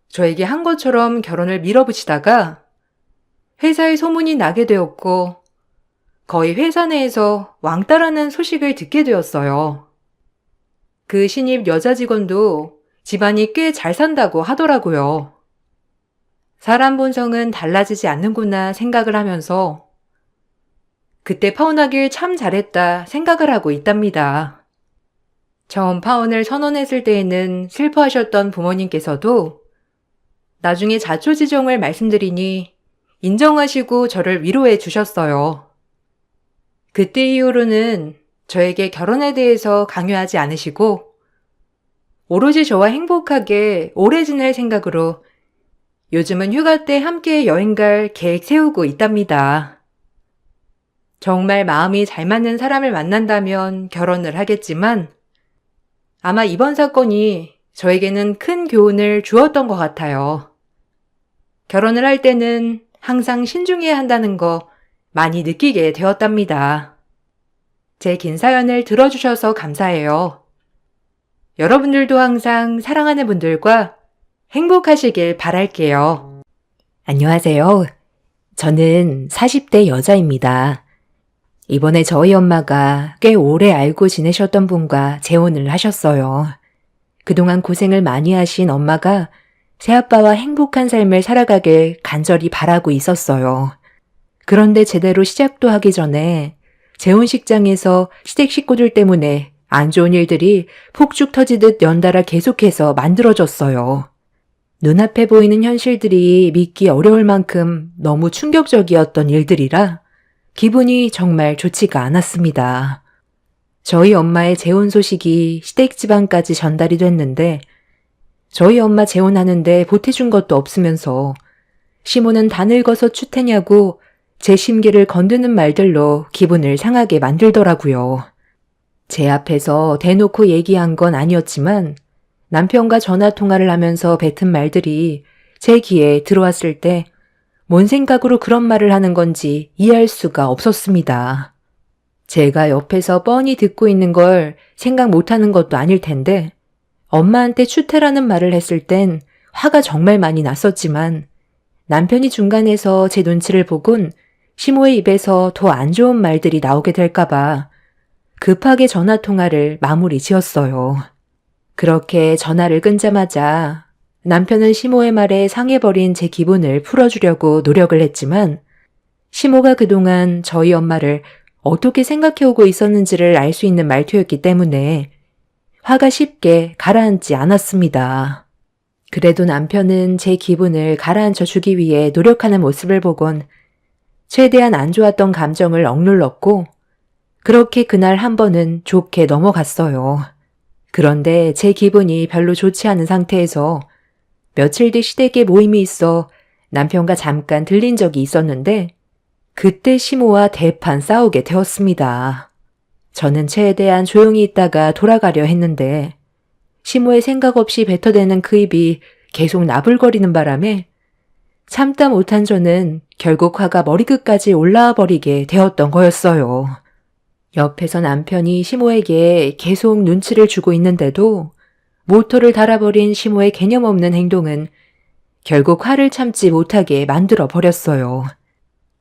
저에게 한 것처럼 결혼을 밀어붙이다가 회사에 소문이 나게 되었고, 거의 회사 내에서 왕따라는 소식을 듣게 되었어요. 그 신입 여자 직원도 집안이 꽤 잘 산다고 하더라고요. 사람 본성은 달라지지 않는구나 생각을 하면서 그때 파혼하길 참 잘했다 생각을 하고 있답니다. 처음 파혼을 선언했을 때에는 슬퍼하셨던 부모님께서도 나중에 자초지종을 말씀드리니 인정하시고 저를 위로해 주셨어요. 그때 이후로는 저에게 결혼에 대해서 강요하지 않으시고 오로지 저와 행복하게 오래 지낼 생각으로 요즘은 휴가 때 함께 여행 갈 계획 세우고 있답니다. 정말 마음이 잘 맞는 사람을 만난다면 결혼을 하겠지만 아마 이번 사건이 저에게는 큰 교훈을 주었던 것 같아요. 결혼을 할 때는 항상 신중해야 한다는 거 많이 느끼게 되었답니다. 제 긴 사연을 들어주셔서 감사해요. 여러분들도 항상 사랑하는 분들과 행복하시길 바랄게요. 안녕하세요. 저는 40대 여자입니다. 이번에 저희 엄마가 꽤 오래 알고 지내셨던 분과 재혼을 하셨어요. 그동안 고생을 많이 하신 엄마가 새아빠와 행복한 삶을 살아가길 간절히 바라고 있었어요. 그런데 제대로 시작도 하기 전에 재혼식장에서 시댁 식구들 때문에 안 좋은 일들이 폭죽 터지듯 연달아 계속해서 만들어졌어요. 눈앞에 보이는 현실들이 믿기 어려울 만큼 너무 충격적이었던 일들이라 기분이 정말 좋지가 않았습니다. 저희 엄마의 재혼 소식이 시댁 집안까지 전달이 됐는데 저희 엄마 재혼하는데 보태준 것도 없으면서 시모는 다 늙어서 추태냐고 제 심기를 건드는 말들로 기분을 상하게 만들더라고요. 제 앞에서 대놓고 얘기한 건 아니었지만 남편과 전화 통화를 하면서 뱉은 말들이 제 귀에 들어왔을 때 뭔 생각으로 그런 말을 하는 건지 이해할 수가 없었습니다. 제가 옆에서 뻔히 듣고 있는 걸 생각 못하는 것도 아닐 텐데 엄마한테 추태라는 말을 했을 땐 화가 정말 많이 났었지만 남편이 중간에서 제 눈치를 보곤 시모의 입에서 더 안 좋은 말들이 나오게 될까봐 급하게 전화통화를 마무리 지었어요. 그렇게 전화를 끊자마자 남편은 시모의 말에 상해버린 제 기분을 풀어주려고 노력을 했지만 시모가 그동안 저희 엄마를 어떻게 생각해오고 있었는지를 알 수 있는 말투였기 때문에 화가 쉽게 가라앉지 않았습니다. 그래도 남편은 제 기분을 가라앉혀 주기 위해 노력하는 모습을 보곤 최대한 안 좋았던 감정을 억눌렀고 그렇게 그날 한 번은 좋게 넘어갔어요. 그런데 제 기분이 별로 좋지 않은 상태에서 며칠 뒤 시댁에 모임이 있어 남편과 잠깐 들린 적이 있었는데 그때 시모와 대판 싸우게 되었습니다. 저는 최대한 조용히 있다가 돌아가려 했는데 시모의 생각 없이 뱉어대는 그 입이 계속 나불거리는 바람에 참다 못한 저는 결국 화가 머리끝까지 올라와 버리게 되었던 거였어요. 옆에서 남편이 시모에게 계속 눈치를 주고 있는데도 모터를 달아버린 시모의 개념 없는 행동은 결국 화를 참지 못하게 만들어 버렸어요.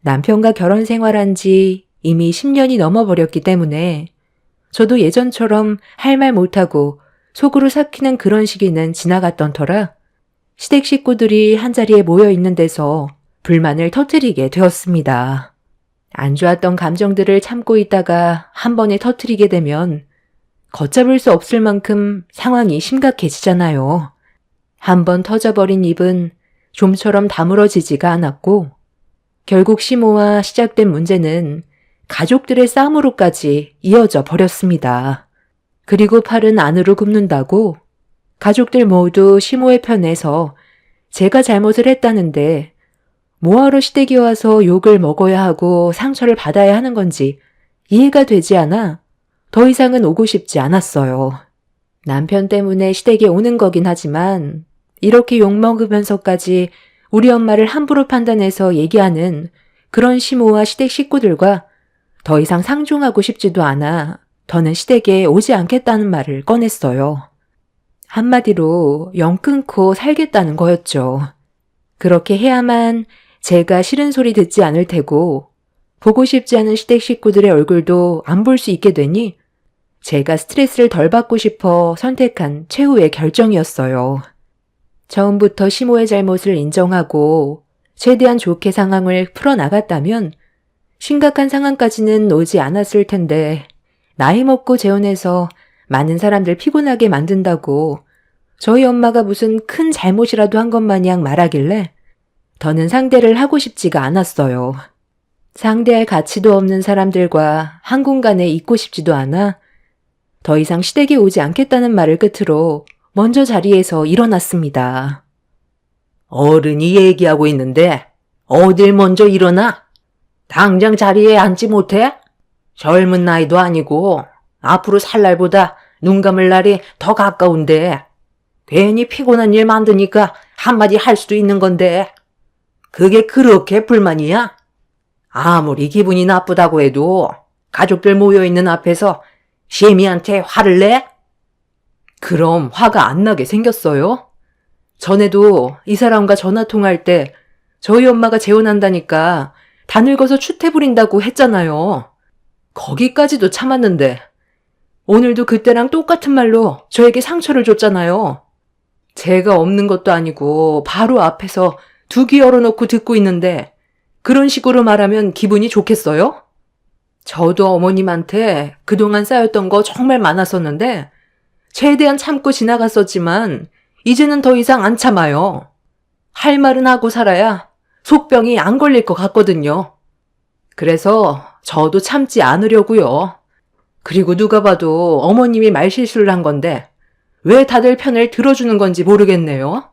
남편과 결혼 생활한 지 이미 10년이 넘어버렸기 때문에 저도 예전처럼 할 말 못하고 속으로 삭히는 그런 시기는 지나갔던 터라 시댁 식구들이 한자리에 모여 있는 데서 불만을 터뜨리게 되었습니다. 안 좋았던 감정들을 참고 있다가 한 번에 터뜨리게 되면 걷잡을 수 없을 만큼 상황이 심각해지잖아요. 한 번 터져버린 입은 좀처럼 다물어지지가 않았고 결국 시모와 시작된 문제는 가족들의 싸움으로까지 이어져 버렸습니다. 그리고 팔은 안으로 굽는다고 가족들 모두 시모의 편에서 제가 잘못을 했다는데 뭐하러 시댁에 와서 욕을 먹어야 하고 상처를 받아야 하는 건지 이해가 되지 않아 더 이상은 오고 싶지 않았어요. 남편 때문에 시댁에 오는 거긴 하지만 이렇게 욕먹으면서까지 우리 엄마를 함부로 판단해서 얘기하는 그런 시모와 시댁 식구들과 더 이상 상종하고 싶지도 않아 더는 시댁에 오지 않겠다는 말을 꺼냈어요. 한마디로 영 끊고 살겠다는 거였죠. 그렇게 해야만 제가 싫은 소리 듣지 않을 테고 보고 싶지 않은 시댁 식구들의 얼굴도 안 볼 수 있게 되니 제가 스트레스를 덜 받고 싶어 선택한 최후의 결정이었어요. 처음부터 시모의 잘못을 인정하고 최대한 좋게 상황을 풀어나갔다면 심각한 상황까지는 오지 않았을 텐데 나이 먹고 재혼해서 많은 사람들 피곤하게 만든다고 저희 엄마가 무슨 큰 잘못이라도 한 것 마냥 말하길래 더는 상대를 하고 싶지가 않았어요. 상대할 가치도 없는 사람들과 한 공간에 있고 싶지도 않아 더 이상 시댁에 오지 않겠다는 말을 끝으로 먼저 자리에서 일어났습니다. 어른이 얘기하고 있는데 어딜 먼저 일어나? 당장 자리에 앉지 못해? 젊은 나이도 아니고 앞으로 살 날보다 눈 감을 날이 더 가까운데 괜히 피곤한 일 만드니까 한마디 할 수도 있는 건데 그게 그렇게 불만이야? 아무리 기분이 나쁘다고 해도 가족들 모여있는 앞에서 시애미한테 화를 내? 그럼 화가 안 나게 생겼어요? 전에도 이 사람과 전화 통화할 때 저희 엄마가 재혼한다니까 다 늙어서 추태 부린다고 했잖아요. 거기까지도 참았는데 오늘도 그때랑 똑같은 말로 저에게 상처를 줬잖아요. 제가 없는 것도 아니고 바로 앞에서 두 귀 열어놓고 듣고 있는데 그런 식으로 말하면 기분이 좋겠어요? 저도 어머님한테 그동안 쌓였던 거 정말 많았었는데 최대한 참고 지나갔었지만 이제는 더 이상 안 참아요. 할 말은 하고 살아야 속병이 안 걸릴 것 같거든요. 그래서 저도 참지 않으려고요. 그리고 누가 봐도 어머님이 말실수를 한 건데 왜 다들 편을 들어주는 건지 모르겠네요.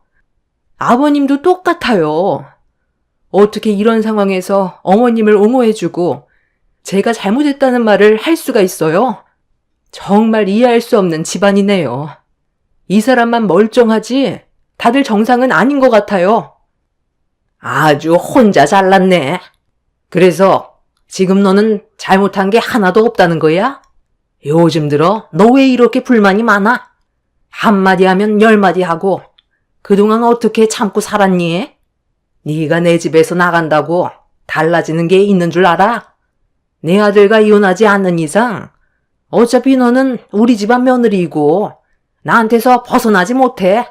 아버님도 똑같아요. 어떻게 이런 상황에서 어머님을 옹호해주고 제가 잘못했다는 말을 할 수가 있어요? 정말 이해할 수 없는 집안이네요. 이 사람만 멀쩡하지 다들 정상은 아닌 것 같아요. 아주 혼자 잘났네. 그래서 지금 너는 잘못한 게 하나도 없다는 거야? 요즘 들어 너 왜 이렇게 불만이 많아? 한마디 하면 10마디 하고 그동안 어떻게 참고 살았니? 네가 내 집에서 나간다고 달라지는 게 있는 줄 알아? 내 아들과 이혼하지 않는 이상 어차피 너는 우리 집안 며느리이고 나한테서 벗어나지 못해.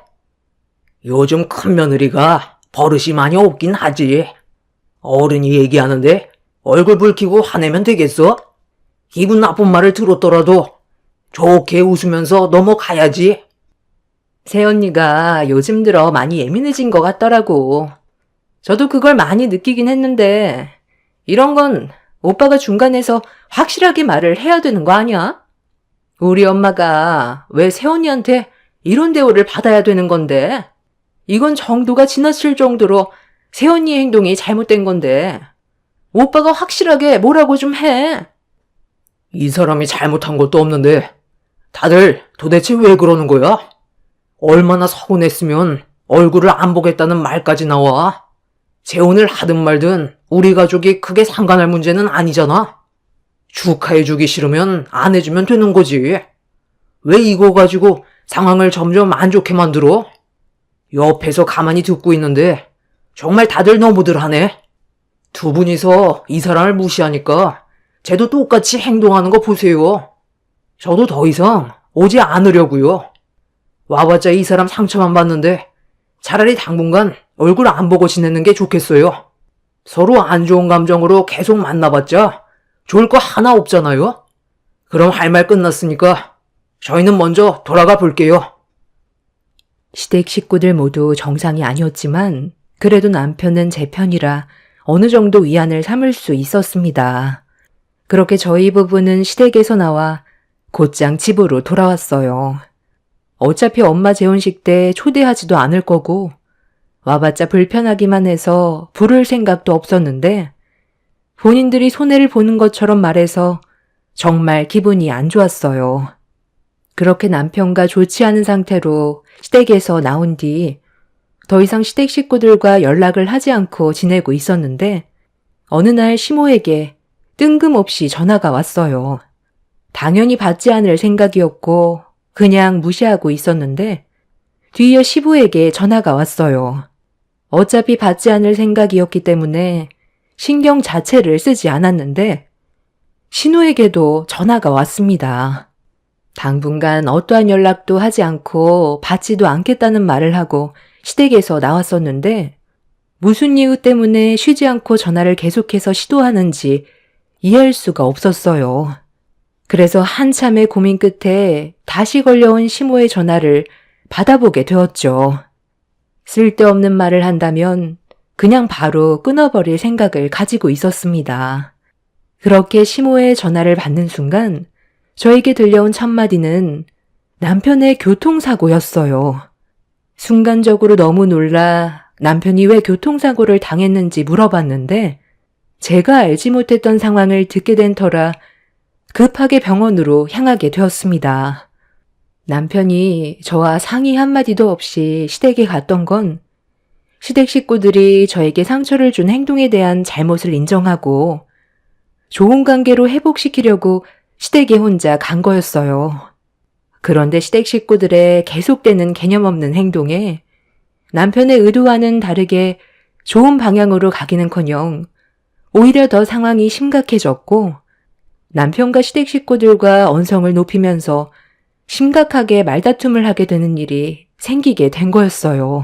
요즘 큰 며느리가 버릇이 많이 없긴 하지. 어른이 얘기하는데 얼굴 붉히고 화내면 되겠어? 기분 나쁜 말을 들었더라도 좋게 웃으면서 넘어가야지. 새언니가 요즘 들어 많이 예민해진 것 같더라고. 저도 그걸 많이 느끼긴 했는데 이런 건 오빠가 중간에서 확실하게 말을 해야 되는 거 아니야? 우리 엄마가 왜 새언니한테 이런 대우를 받아야 되는 건데? 이건 정도가 지나칠 정도로 새언니의 행동이 잘못된 건데 오빠가 확실하게 뭐라고 좀 해. 이 사람이 잘못한 것도 없는데 다들 도대체 왜 그러는 거야? 얼마나 서운했으면 얼굴을 안 보겠다는 말까지 나와. 재혼을 하든 말든 우리 가족이 크게 상관할 문제는 아니잖아. 축하해주기 싫으면 안 해주면 되는 거지. 왜 이거 가지고 상황을 점점 안 좋게 만들어? 옆에서 가만히 듣고 있는데 정말 다들 너무들 하네. 두 분이서 이 사람을 무시하니까 쟤도 똑같이 행동하는 거 보세요. 저도 더 이상 오지 않으려고요. 와봤자 이 사람 상처만 받는데 차라리 당분간 얼굴 안 보고 지내는 게 좋겠어요. 서로 안 좋은 감정으로 계속 만나봤자 좋을 거 하나 없잖아요. 그럼 할 말 끝났으니까 저희는 먼저 돌아가 볼게요. 시댁 식구들 모두 정상이 아니었지만 그래도 남편은 제 편이라 어느 정도 위안을 삼을 수 있었습니다. 그렇게 저희 부부는 시댁에서 나와 곧장 집으로 돌아왔어요. 어차피 엄마 재혼식 때 초대하지도 않을 거고 와봤자 불편하기만 해서 부를 생각도 없었는데 본인들이 손해를 보는 것처럼 말해서 정말 기분이 안 좋았어요. 그렇게 남편과 좋지 않은 상태로 시댁에서 나온 뒤 더 이상 시댁 식구들과 연락을 하지 않고 지내고 있었는데 어느 날 시모에게 뜬금없이 전화가 왔어요. 당연히 받지 않을 생각이었고 그냥 무시하고 있었는데 뒤이어 시부에게 전화가 왔어요. 어차피 받지 않을 생각이었기 때문에 신경 자체를 쓰지 않았는데 신우에게도 전화가 왔습니다. 당분간 어떠한 연락도 하지 않고 받지도 않겠다는 말을 하고 시댁에서 나왔었는데 무슨 이유 때문에 쉬지 않고 전화를 계속해서 시도하는지 이해할 수가 없었어요. 그래서 한참의 고민 끝에 다시 걸려온 시모의 전화를 받아보게 되었죠. 쓸데없는 말을 한다면 그냥 바로 끊어버릴 생각을 가지고 있었습니다. 그렇게 시모의 전화를 받는 순간 저에게 들려온 첫마디는 남편의 교통사고였어요. 순간적으로 너무 놀라 남편이 왜 교통사고를 당했는지 물어봤는데 제가 알지 못했던 상황을 듣게 된 터라 급하게 병원으로 향하게 되었습니다. 남편이 저와 상의 한마디도 없이 시댁에 갔던 건 시댁 식구들이 저에게 상처를 준 행동에 대한 잘못을 인정하고 좋은 관계로 회복시키려고 시댁에 혼자 간 거였어요. 그런데 시댁 식구들의 계속되는 개념 없는 행동에 남편의 의도와는 다르게 좋은 방향으로 가기는커녕 오히려 더 상황이 심각해졌고 남편과 시댁 식구들과 언성을 높이면서 심각하게 말다툼을 하게 되는 일이 생기게 된 거였어요.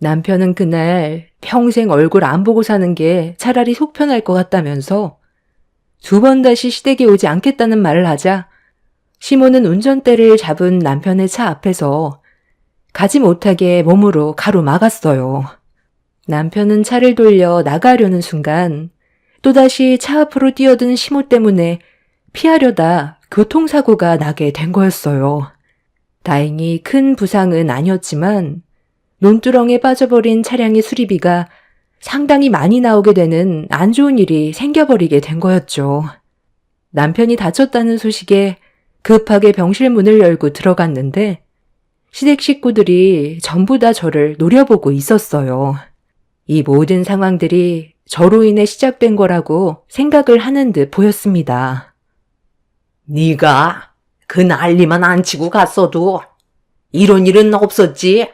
남편은 그날 평생 얼굴 안 보고 사는 게 차라리 속 편할 것 같다면서 2번 다시 시댁에 오지 않겠다는 말을 하자 시모는 운전대를 잡은 남편의 차 앞에서 가지 못하게 몸으로 가로막았어요. 남편은 차를 돌려 나가려는 순간 또다시 차 앞으로 뛰어든 시모 때문에 피하려다 교통사고가 나게 된 거였어요. 다행히 큰 부상은 아니었지만 논두렁에 빠져버린 차량의 수리비가 상당히 많이 나오게 되는 안 좋은 일이 생겨버리게 된 거였죠. 남편이 다쳤다는 소식에 급하게 병실 문을 열고 들어갔는데 시댁 식구들이 전부 다 저를 노려보고 있었어요. 이 모든 상황들이 저로 인해 시작된 거라고 생각을 하는 듯 보였습니다. 네가 그 난리만 안 치고 갔어도 이런 일은 없었지.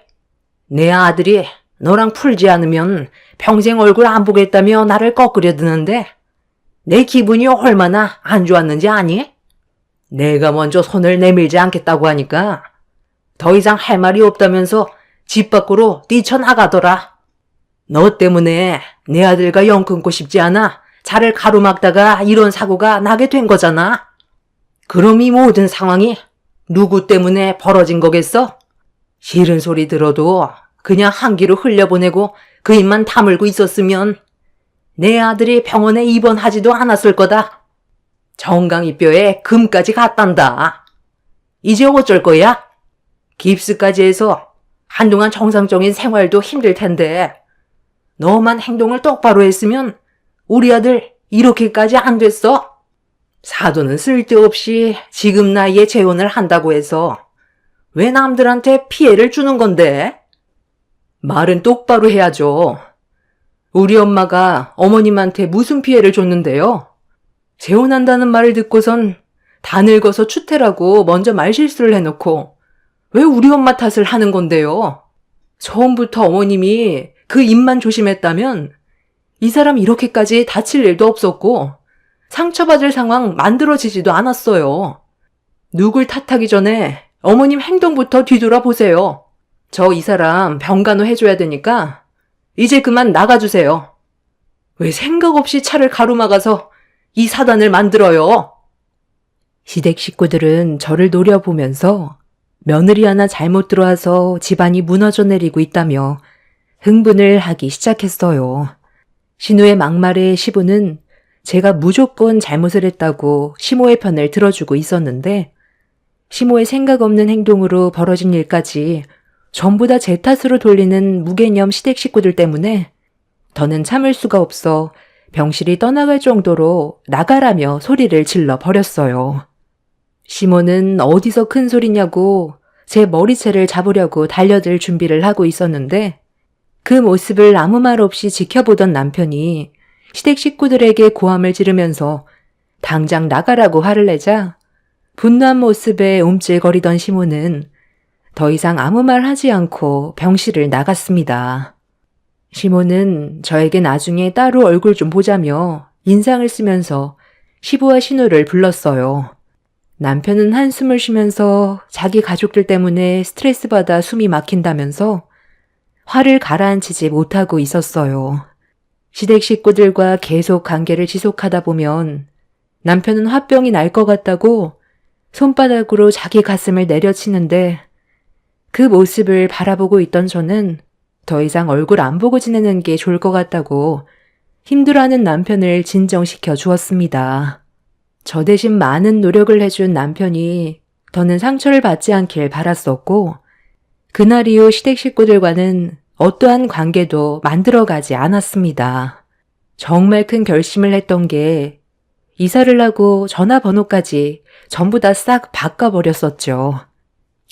내 아들이 너랑 풀지 않으면 평생 얼굴 안 보겠다며 나를 꺾으려 드는데 내 기분이 얼마나 안 좋았는지 아니? 내가 먼저 손을 내밀지 않겠다고 하니까 더 이상 할 말이 없다면서 집 밖으로 뛰쳐나가더라. 너 때문에 내 아들과 영 끊고 싶지 않아 차를 가로막다가 이런 사고가 나게 된 거잖아. 그럼 이 모든 상황이 누구 때문에 벌어진 거겠어? 싫은 소리 들어도 그냥 한 귀로 흘려보내고 그 입만 다물고 있었으면 내 아들이 병원에 입원하지도 않았을 거다. 정강이뼈에 금까지 갔단다. 이제 어쩔 거야? 깁스까지 해서 한동안 정상적인 생활도 힘들 텐데 너만 행동을 똑바로 했으면 우리 아들 이렇게까지 안 됐어. 사돈은 쓸데없이 지금 나이에 재혼을 한다고 해서 왜 남들한테 피해를 주는 건데? 말은 똑바로 해야죠. 우리 엄마가 어머님한테 무슨 피해를 줬는데요? 재혼한다는 말을 듣고선 다 늙어서 추태라고 먼저 말실수를 해놓고 왜 우리 엄마 탓을 하는 건데요? 처음부터 어머님이 그 입만 조심했다면 이 사람 이렇게까지 다칠 일도 없었고 상처받을 상황 만들어지지도 않았어요. 누굴 탓하기 전에 어머님 행동부터 뒤돌아보세요. 저 이 사람 병간호 해줘야 되니까 이제 그만 나가주세요. 왜 생각 없이 차를 가로막아서 이 사단을 만들어요? 시댁 식구들은 저를 노려보면서 며느리 하나 잘못 들어와서 집안이 무너져 내리고 있다며 흥분을 하기 시작했어요. 신우의 막말에 시부는 제가 무조건 잘못을 했다고 시모의 편을 들어주고 있었는데 시모의 생각 없는 행동으로 벌어진 일까지 전부 다 제 탓으로 돌리는 무개념 시댁 식구들 때문에 더는 참을 수가 없어 병실이 떠나갈 정도로 나가라며 소리를 질러 버렸어요. 시모는 어디서 큰 소리냐고 제 머리채를 잡으려고 달려들 준비를 하고 있었는데 그 모습을 아무 말 없이 지켜보던 남편이 시댁 식구들에게 고함을 지르면서 당장 나가라고 화를 내자 분노한 모습에 움찔거리던 시모는 더 이상 아무 말 하지 않고 병실을 나갔습니다. 시모는 저에게 나중에 따로 얼굴 좀 보자며 인상을 쓰면서 시부와 신우를 불렀어요. 남편은 한숨을 쉬면서 자기 가족들 때문에 스트레스 받아 숨이 막힌다면서 화를 가라앉히지 못하고 있었어요. 시댁 식구들과 계속 관계를 지속하다 보면 남편은 화병이 날 것 같다고 손바닥으로 자기 가슴을 내려치는데 그 모습을 바라보고 있던 저는 더 이상 얼굴 안 보고 지내는 게 좋을 것 같다고 힘들어하는 남편을 진정시켜 주었습니다. 저 대신 많은 노력을 해준 남편이 더는 상처를 받지 않길 바랐었고 그날 이후 시댁 식구들과는 어떠한 관계도 만들어가지 않았습니다. 정말 큰 결심을 했던 게 이사를 하고 전화번호까지 전부 다 싹 바꿔버렸었죠.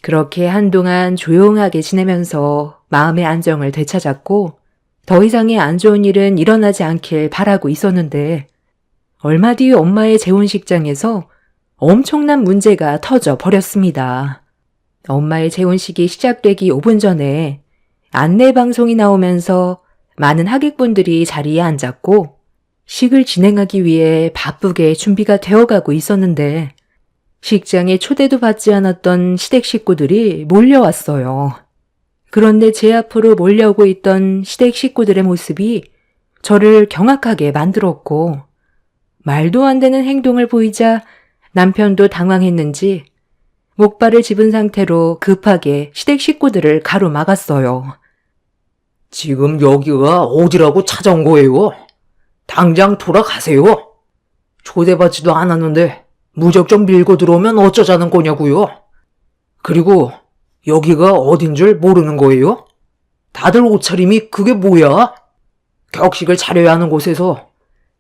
그렇게 한동안 조용하게 지내면서 마음의 안정을 되찾았고 더 이상의 안 좋은 일은 일어나지 않길 바라고 있었는데 얼마 뒤 엄마의 재혼식장에서 엄청난 문제가 터져 버렸습니다. 엄마의 재혼식이 시작되기 5분 전에 안내방송이 나오면서 많은 하객분들이 자리에 앉았고 식을 진행하기 위해 바쁘게 준비가 되어가고 있었는데 식장에 초대도 받지 않았던 시댁 식구들이 몰려왔어요. 그런데 제 앞으로 몰려오고 있던 시댁 식구들의 모습이 저를 경악하게 만들었고 말도 안 되는 행동을 보이자 남편도 당황했는지 목발을 집은 상태로 급하게 시댁 식구들을 가로막았어요. 지금 여기가 어디라고 찾아온 거예요? 당장 돌아가세요. 초대받지도 않았는데 무작정 밀고 들어오면 어쩌자는 거냐고요? 그리고 여기가 어딘 줄 모르는 거예요? 다들 옷차림이 그게 뭐야? 격식을 차려야 하는 곳에서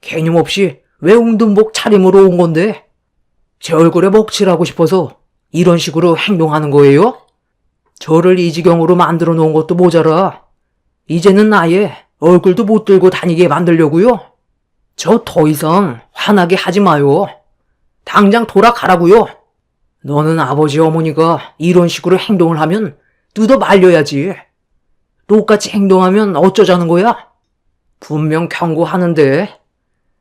개념 없이 왜 운동복 차림으로 온 건데? 제 얼굴에 먹칠하고 싶어서 이런 식으로 행동하는 거예요? 저를 이 지경으로 만들어 놓은 것도 모자라 이제는 아예 얼굴도 못 들고 다니게 만들려고요? 저 더 이상 화나게 하지 마요. 당장 돌아가라고요. 너는 아버지 어머니가 이런 식으로 행동을 하면 뜯어 말려야지. 똑같이 행동하면 어쩌자는 거야? 분명 경고하는데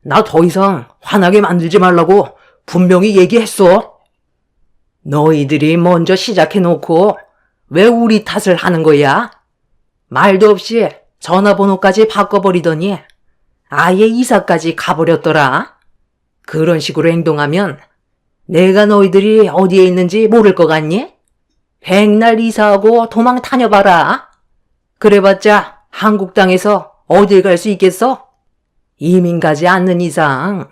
나 더 이상 화나게 만들지 말라고 분명히 얘기했어. 너희들이 먼저 시작해놓고 왜 우리 탓을 하는 거야? 말도 없이 전화번호까지 바꿔버리더니 아예 이사까지 가버렸더라. 그런 식으로 행동하면 내가 너희들이 어디에 있는지 모를 것 같니? 백날 이사하고 도망 다녀봐라. 그래봤자 한국 땅에서 어딜 갈 수 있겠어? 이민 가지 않는 이상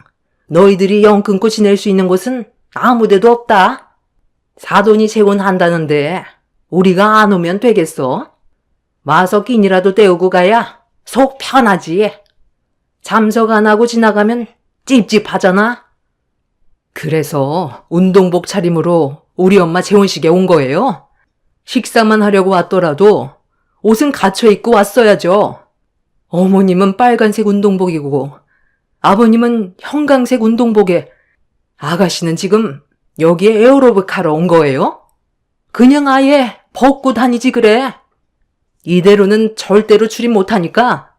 너희들이 영 끊고 지낼 수 있는 곳은 아무 데도 없다. 사돈이 재혼한다는데 우리가 안 오면 되겠어? 와서 끼니라도 때우고 가야 속 편하지. 참석 안 하고 지나가면 찝찝하잖아. 그래서 운동복 차림으로 우리 엄마 재혼식에 온 거예요. 식사만 하려고 왔더라도 옷은 갖춰 입고 왔어야죠. 어머님은 빨간색 운동복이고 아버님은 형광색 운동복에 아가씨는 지금 여기에 에어로빅 하러 온 거예요? 그냥 아예 벗고 다니지 그래. 이대로는 절대로 출입 못하니까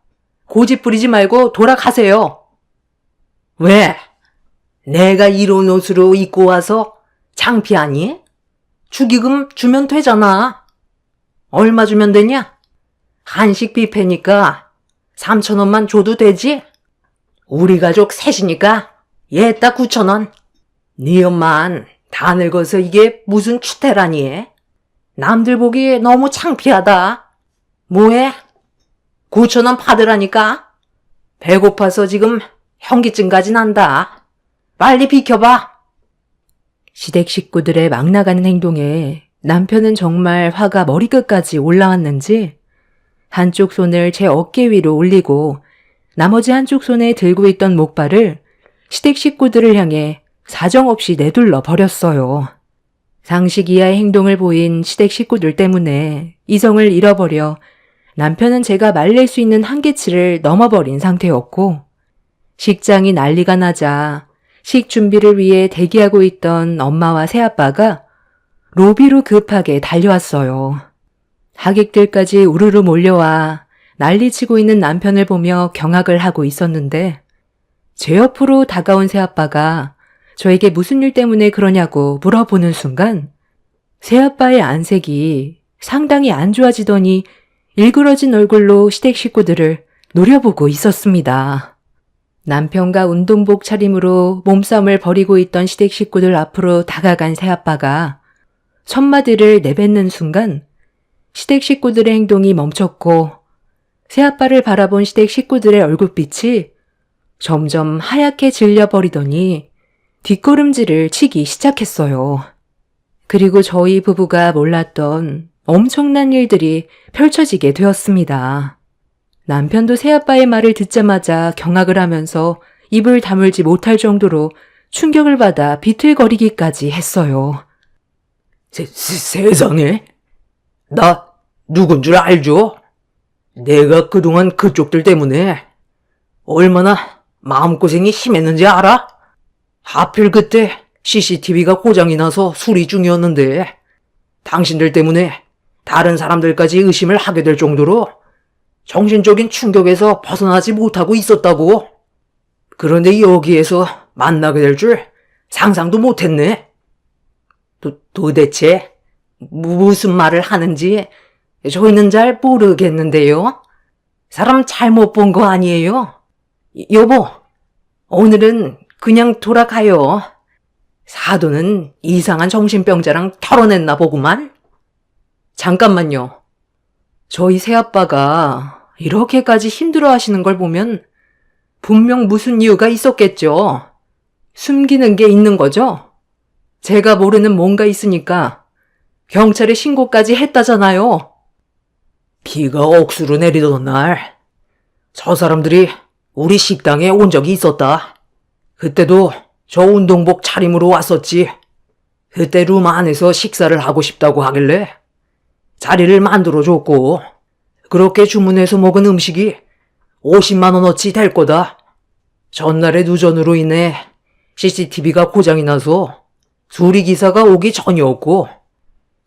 고집 부리지 말고 돌아가세요. 왜? 내가 이런 옷으로 입고 와서 창피하니? 축의금 주면 되잖아. 얼마 주면 되냐? 한식 뷔페니까 3,000원만 줘도 되지? 우리 가족 셋이니까 얘딱 9,000원. 네 엄만 다 늙어서 이게 무슨 추태라니? 남들 보기 너무 창피하다. 뭐해? 9,000원 받으라니까. 배고파서 지금 현기증까지 난다. 빨리 비켜봐. 시댁 식구들의 막 나가는 행동에 남편은 정말 화가 머리끝까지 올라왔는지 한쪽 손을 제 어깨 위로 올리고 나머지 한쪽 손에 들고 있던 목발을 시댁 식구들을 향해 사정없이 내둘러 버렸어요. 상식 이하의 행동을 보인 시댁 식구들 때문에 이성을 잃어버려 남편은 제가 말릴 수 있는 한계치를 넘어버린 상태였고 식장이 난리가 나자 식 준비를 위해 대기하고 있던 엄마와 새아빠가 로비로 급하게 달려왔어요. 하객들까지 우르르 몰려와 난리치고 있는 남편을 보며 경악을 하고 있었는데 제 옆으로 다가온 새아빠가 저에게 무슨 일 때문에 그러냐고 물어보는 순간 새아빠의 안색이 상당히 안 좋아지더니 일그러진 얼굴로 시댁 식구들을 노려보고 있었습니다. 남편과 운동복 차림으로 몸싸움을 벌이고 있던 시댁 식구들 앞으로 다가간 새아빠가 첫마디를 내뱉는 순간 시댁 식구들의 행동이 멈췄고 새아빠를 바라본 시댁 식구들의 얼굴빛이 점점 하얗게 질려버리더니 뒷걸음질을 치기 시작했어요. 그리고 저희 부부가 몰랐던 엄청난 일들이 펼쳐지게 되었습니다. 남편도 새아빠의 말을 듣자마자 경악을 하면서 입을 다물지 못할 정도로 충격을 받아 비틀거리기까지 했어요. 세상에? 나 누군 줄 알죠? 내가 그동안 그쪽들 때문에 얼마나 마음고생이 심했는지 알아? 하필 그때 CCTV가 고장이 나서 수리 중이었는데 당신들 때문에 다른 사람들까지 의심을 하게 될 정도로 정신적인 충격에서 벗어나지 못하고 있었다고. 그런데 여기에서 만나게 될 줄 상상도 못했네. 도대체 무슨 말을 하는지 저희는 잘 모르겠는데요. 사람 잘못 본 거 아니에요? 여보, 오늘은 그냥 돌아가요. 사돈은 이상한 정신병자랑 결혼했나 보구만. 잠깐만요. 저희 새아빠가 이렇게까지 힘들어하시는 걸 보면 분명 무슨 이유가 있었겠죠. 숨기는 게 있는 거죠? 제가 모르는 뭔가 있으니까 경찰에 신고까지 했다잖아요. 비가 억수로 내리던 날, 저 사람들이 우리 식당에 온 적이 있었다. 그때도 저 운동복 차림으로 왔었지. 그때 룸 안에서 식사를 하고 싶다고 하길래 자리를 만들어줬고, 그렇게 주문해서 먹은 음식이 50만 원어치 될 거다. 전날의 누전으로 인해 CCTV가 고장이 나서 수리기사가 오기 전이었고,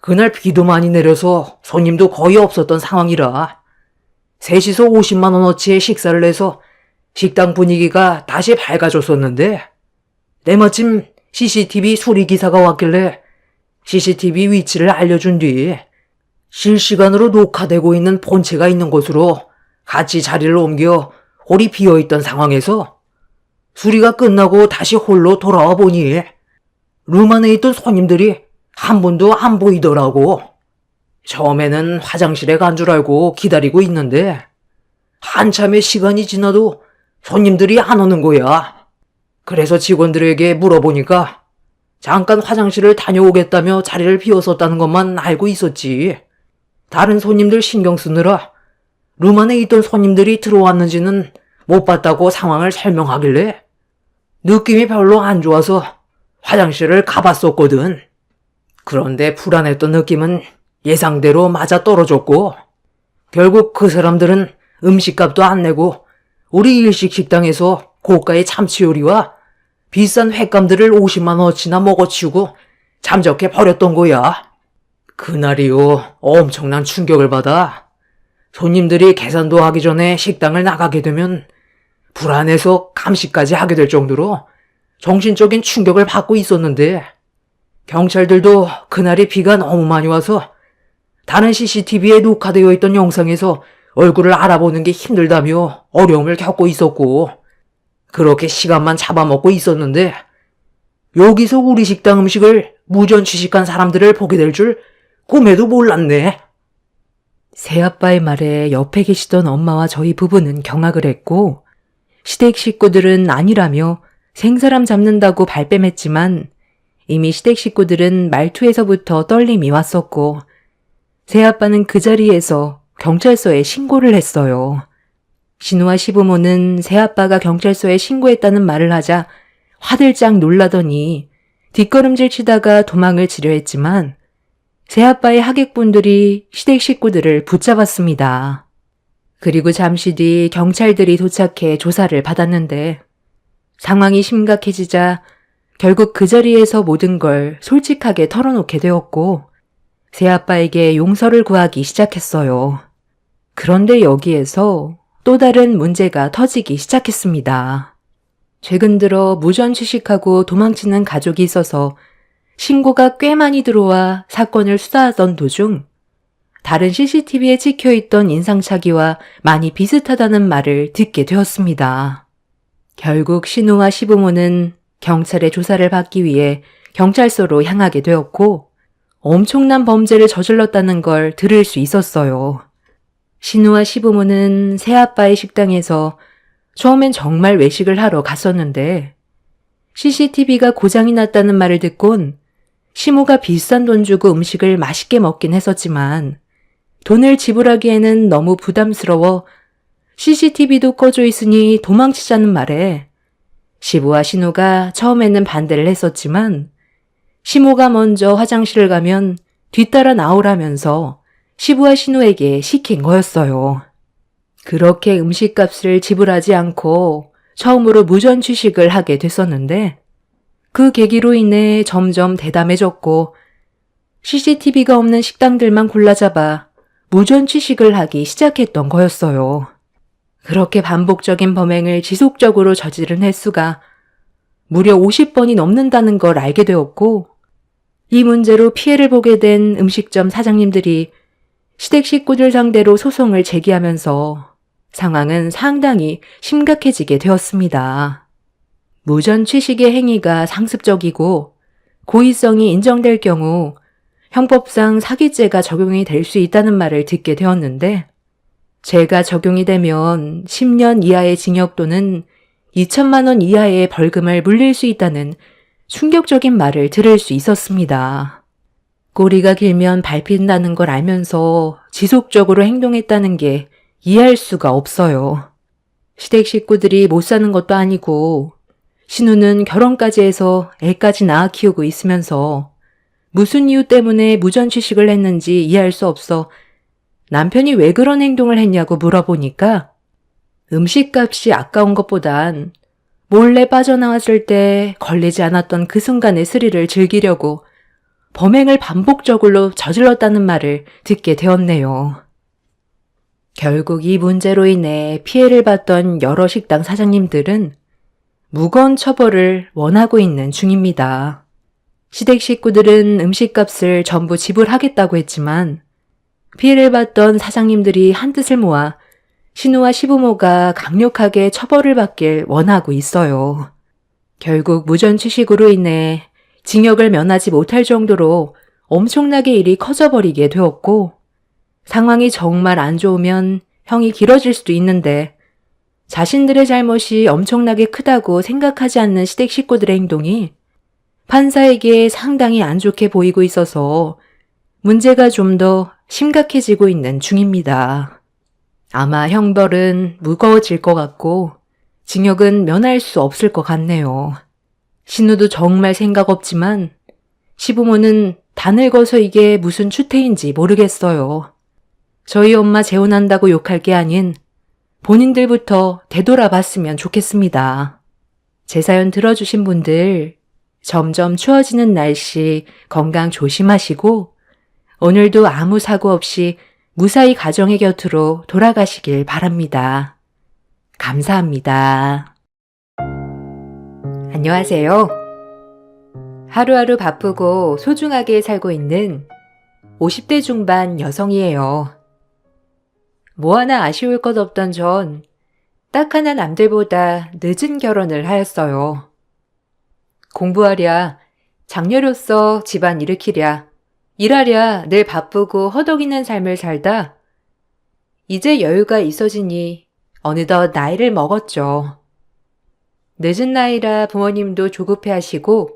그날 비도 많이 내려서 손님도 거의 없었던 상황이라 셋이서 50만 원어치의 식사를 해서 식당 분위기가 다시 밝아졌었는데, 때마침 CCTV 수리기사가 왔길래 CCTV 위치를 알려준 뒤 실시간으로 녹화되고 있는 본체가 있는 곳으로 같이 자리를 옮겨 홀이 비어있던 상황에서 수리가 끝나고 다시 홀로 돌아와 보니 룸 안에 있던 손님들이 한 분도 안 보이더라고. 처음에는 화장실에 간 줄 알고 기다리고 있는데 한참의 시간이 지나도 손님들이 안 오는 거야. 그래서 직원들에게 물어보니까 잠깐 화장실을 다녀오겠다며 자리를 비웠었다는 것만 알고 있었지. 다른 손님들 신경 쓰느라 룸 안에 있던 손님들이 들어왔는지는 못 봤다고 상황을 설명하길래 느낌이 별로 안 좋아서 화장실을 가봤었거든. 그런데 불안했던 느낌은 예상대로 맞아 떨어졌고, 결국 그 사람들은 음식값도 안 내고 우리 일식 식당에서 고가의 참치 요리와 비싼 횟감들을 50만 원어치나 먹어치우고 잠적해 버렸던 거야. 그날이요, 엄청난 충격을 받아 손님들이 계산도 하기 전에 식당을 나가게 되면 불안해서 감시까지 하게 될 정도로 정신적인 충격을 받고 있었는데, 경찰들도 그날이 비가 너무 많이 와서 다른 CCTV에 녹화되어 있던 영상에서 얼굴을 알아보는 게 힘들다며 어려움을 겪고 있었고, 그렇게 시간만 잡아먹고 있었는데 여기서 우리 식당 음식을 무전 취식한 사람들을 보게 될 줄 꿈에도 몰랐네. 새아빠의 말에 옆에 계시던 엄마와 저희 부부는 경악을 했고, 시댁 식구들은 아니라며 생사람 잡는다고 발뺌했지만 이미 시댁 식구들은 말투에서부터 떨림이 왔었고, 새아빠는 그 자리에서 경찰서에 신고를 했어요. 신우와 시부모는 새아빠가 경찰서에 신고했다는 말을 하자 화들짝 놀라더니 뒷걸음질 치다가 도망을 치려 했지만 새아빠의 하객분들이 시댁 식구들을 붙잡았습니다. 그리고 잠시 뒤 경찰들이 도착해 조사를 받았는데 상황이 심각해지자 결국 그 자리에서 모든 걸 솔직하게 털어놓게 되었고 새아빠에게 용서를 구하기 시작했어요. 그런데 여기에서 또 다른 문제가 터지기 시작했습니다. 최근 들어 무전 취식하고 도망치는 가족이 있어서 신고가 꽤 많이 들어와 사건을 수사하던 도중 다른 CCTV에 찍혀있던 인상착의와 많이 비슷하다는 말을 듣게 되었습니다. 결국 신우와 시부모는 경찰의 조사를 받기 위해 경찰서로 향하게 되었고 엄청난 범죄를 저질렀다는 걸 들을 수 있었어요. 신우와 시부모는 새아빠의 식당에서 처음엔 정말 외식을 하러 갔었는데 CCTV가 고장이 났다는 말을 듣곤 시모가 비싼 돈 주고 음식을 맛있게 먹긴 했었지만 돈을 지불하기에는 너무 부담스러워 CCTV도 꺼져 있으니 도망치자는 말에 시부와 신우가 처음에는 반대를 했었지만 시모가 먼저 화장실을 가면 뒤따라 나오라면서 시부와 신우에게 시킨 거였어요. 그렇게 음식값을 지불하지 않고 처음으로 무전 취식을 하게 됐었는데 그 계기로 인해 점점 대담해졌고 CCTV가 없는 식당들만 골라잡아 무전 취식을 하기 시작했던 거였어요. 그렇게 반복적인 범행을 지속적으로 저지른 횟수가 무려 50번이 넘는다는 걸 알게 되었고 이 문제로 피해를 보게 된 음식점 사장님들이 시댁 식구들 상대로 소송을 제기하면서 상황은 상당히 심각해지게 되었습니다. 무전 취식의 행위가 상습적이고 고의성이 인정될 경우 형법상 사기죄가 적용이 될 수 있다는 말을 듣게 되었는데 죄가 적용이 되면 10년 이하의 징역 또는 2천만 원 이하의 벌금을 물릴 수 있다는 충격적인 말을 들을 수 있었습니다. 꼬리가 길면 밟힌다는 걸 알면서 지속적으로 행동했다는 게 이해할 수가 없어요. 시댁 식구들이 못 사는 것도 아니고 신우는 결혼까지 해서 애까지 낳아 키우고 있으면서 무슨 이유 때문에 무전 취식을 했는지 이해할 수 없어 남편이 왜 그런 행동을 했냐고 물어보니까 음식값이 아까운 것보단 몰래 빠져나왔을 때 걸리지 않았던 그 순간의 스릴을 즐기려고 범행을 반복적으로 저질렀다는 말을 듣게 되었네요. 결국 이 문제로 인해 피해를 봤던 여러 식당 사장님들은 무거운 처벌을 원하고 있는 중입니다. 시댁 식구들은 음식값을 전부 지불하겠다고 했지만 피해를 봤던 사장님들이 한뜻을 모아 신우와 시부모가 강력하게 처벌을 받길 원하고 있어요. 결국 무전 취식으로 인해 징역을 면하지 못할 정도로 엄청나게 일이 커져버리게 되었고 상황이 정말 안 좋으면 형이 길어질 수도 있는데 자신들의 잘못이 엄청나게 크다고 생각하지 않는 시댁 식구들의 행동이 판사에게 상당히 안 좋게 보이고 있어서 문제가 좀 더 심각해지고 있는 중입니다. 아마 형벌은 무거워질 것 같고 징역은 면할 수 없을 것 같네요. 신우도 정말 생각 없지만 시부모는 다 늙어서 이게 무슨 추태인지 모르겠어요. 저희 엄마 재혼한다고 욕할 게 아닌 본인들부터 되돌아봤으면 좋겠습니다. 제 사연 들어주신 분들 점점 추워지는 날씨 건강 조심하시고 오늘도 아무 사고 없이 무사히 가정의 곁으로 돌아가시길 바랍니다. 감사합니다. 안녕하세요. 하루하루 바쁘고 소중하게 살고 있는 50대 중반 여성이에요. 뭐 하나 아쉬울 것 없던 전 딱 하나 남들보다 늦은 결혼을 하였어요. 공부하랴, 장녀로서 집안 일으키랴, 일하랴 늘 바쁘고 허덕이는 삶을 살다 이제 여유가 있어지니 어느덧 나이를 먹었죠. 늦은 나이라 부모님도 조급해하시고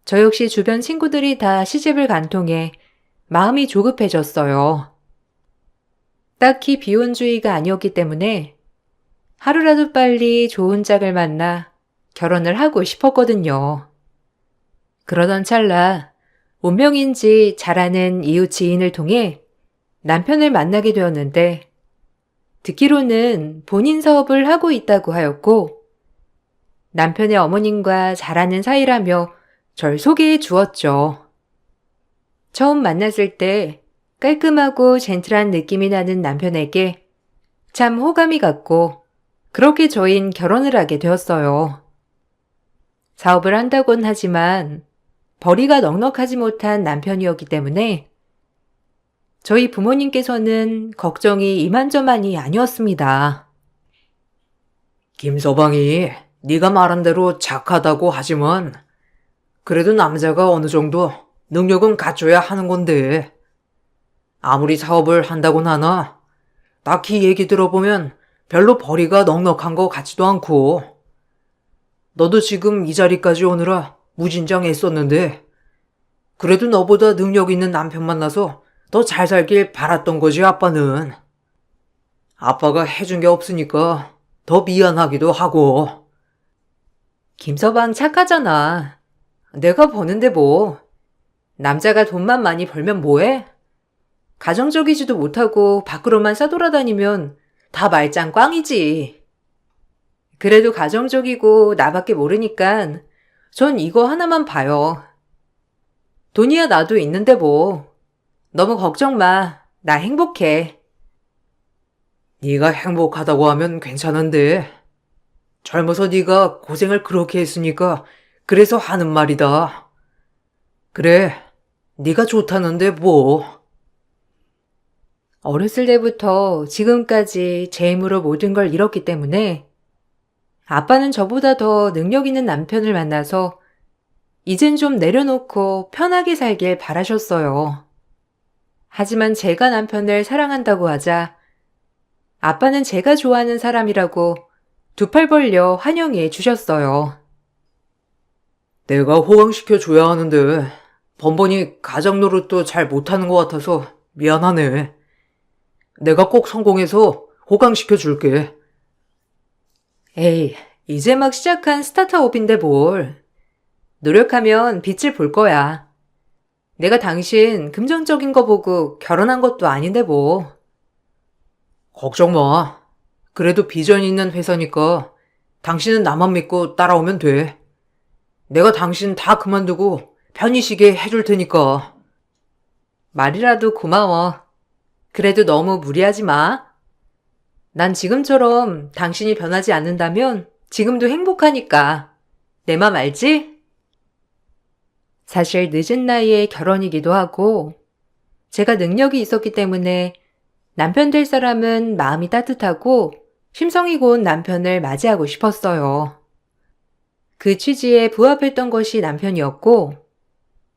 저 역시 주변 친구들이 다 시집을 간 통에 마음이 조급해졌어요. 딱히 비혼주의가 아니었기 때문에 하루라도 빨리 좋은 짝을 만나 결혼을 하고 싶었거든요. 그러던 찰나 운명인지 잘 아는 이웃 지인을 통해 남편을 만나게 되었는데 듣기로는 본인 사업을 하고 있다고 하였고 남편의 어머님과 잘 아는 사이라며 절 소개해 주었죠. 처음 만났을 때 깔끔하고 젠틀한 느낌이 나는 남편에게 참 호감이 갔고 그렇게 저흰 결혼을 하게 되었어요. 사업을 한다곤 하지만 벌이가 넉넉하지 못한 남편이었기 때문에 저희 부모님께서는 걱정이 이만저만이 아니었습니다. 김서방이 네가 말한 대로 착하다고 하지만 그래도 남자가 어느 정도 능력은 갖춰야 하는 건데 아무리 사업을 한다곤 하나 딱히 얘기 들어보면 별로 벌이가 넉넉한 것 같지도 않고 너도 지금 이 자리까지 오느라 무진장 애썼는데 그래도 너보다 능력 있는 남편 만나서 더 잘 살길 바랐던 거지 아빠는. 아빠가 해준 게 없으니까 더 미안하기도 하고. 김서방 착하잖아. 내가 버는데 뭐. 남자가 돈만 많이 벌면 뭐해? 가정적이지도 못하고 밖으로만 싸돌아다니면 다 말짱 꽝이지. 그래도 가정적이고 나밖에 모르니까 전 이거 하나만 봐요. 돈이야 나도 있는데 뭐. 너무 걱정 마. 나 행복해. 네가 행복하다고 하면 괜찮은데 젊어서 네가 고생을 그렇게 했으니까 그래서 하는 말이다. 그래, 네가 좋다는데 뭐. 어렸을 때부터 지금까지 제 힘으로 모든 걸 잃었기 때문에 아빠는 저보다 더 능력 있는 남편을 만나서 이젠 좀 내려놓고 편하게 살길 바라셨어요. 하지만 제가 남편을 사랑한다고 하자 아빠는 제가 좋아하는 사람이라고 두 팔 벌려 환영해 주셨어요. 내가 호강시켜 줘야 하는데 번번이 가장 노릇도 잘 못하는 것 같아서 미안하네. 내가 꼭 성공해서 호강시켜 줄게. 에이, 이제 막 시작한 스타트업인데 뭘. 노력하면 빛을 볼 거야. 내가 당신 금전적인 거 보고 결혼한 것도 아닌데 뭐. 걱정 마. 그래도 비전 있는 회사니까 당신은 나만 믿고 따라오면 돼. 내가 당신 다 그만두고 편히 쉬게 해줄 테니까. 말이라도 고마워. 그래도 너무 무리하지 마. 난 지금처럼 당신이 변하지 않는다면 지금도 행복하니까. 내 맘 알지? 사실 늦은 나이에 결혼이기도 하고 제가 능력이 있었기 때문에 남편 될 사람은 마음이 따뜻하고 심성이 고운 남편을 맞이하고 싶었어요. 그 취지에 부합했던 것이 남편이었고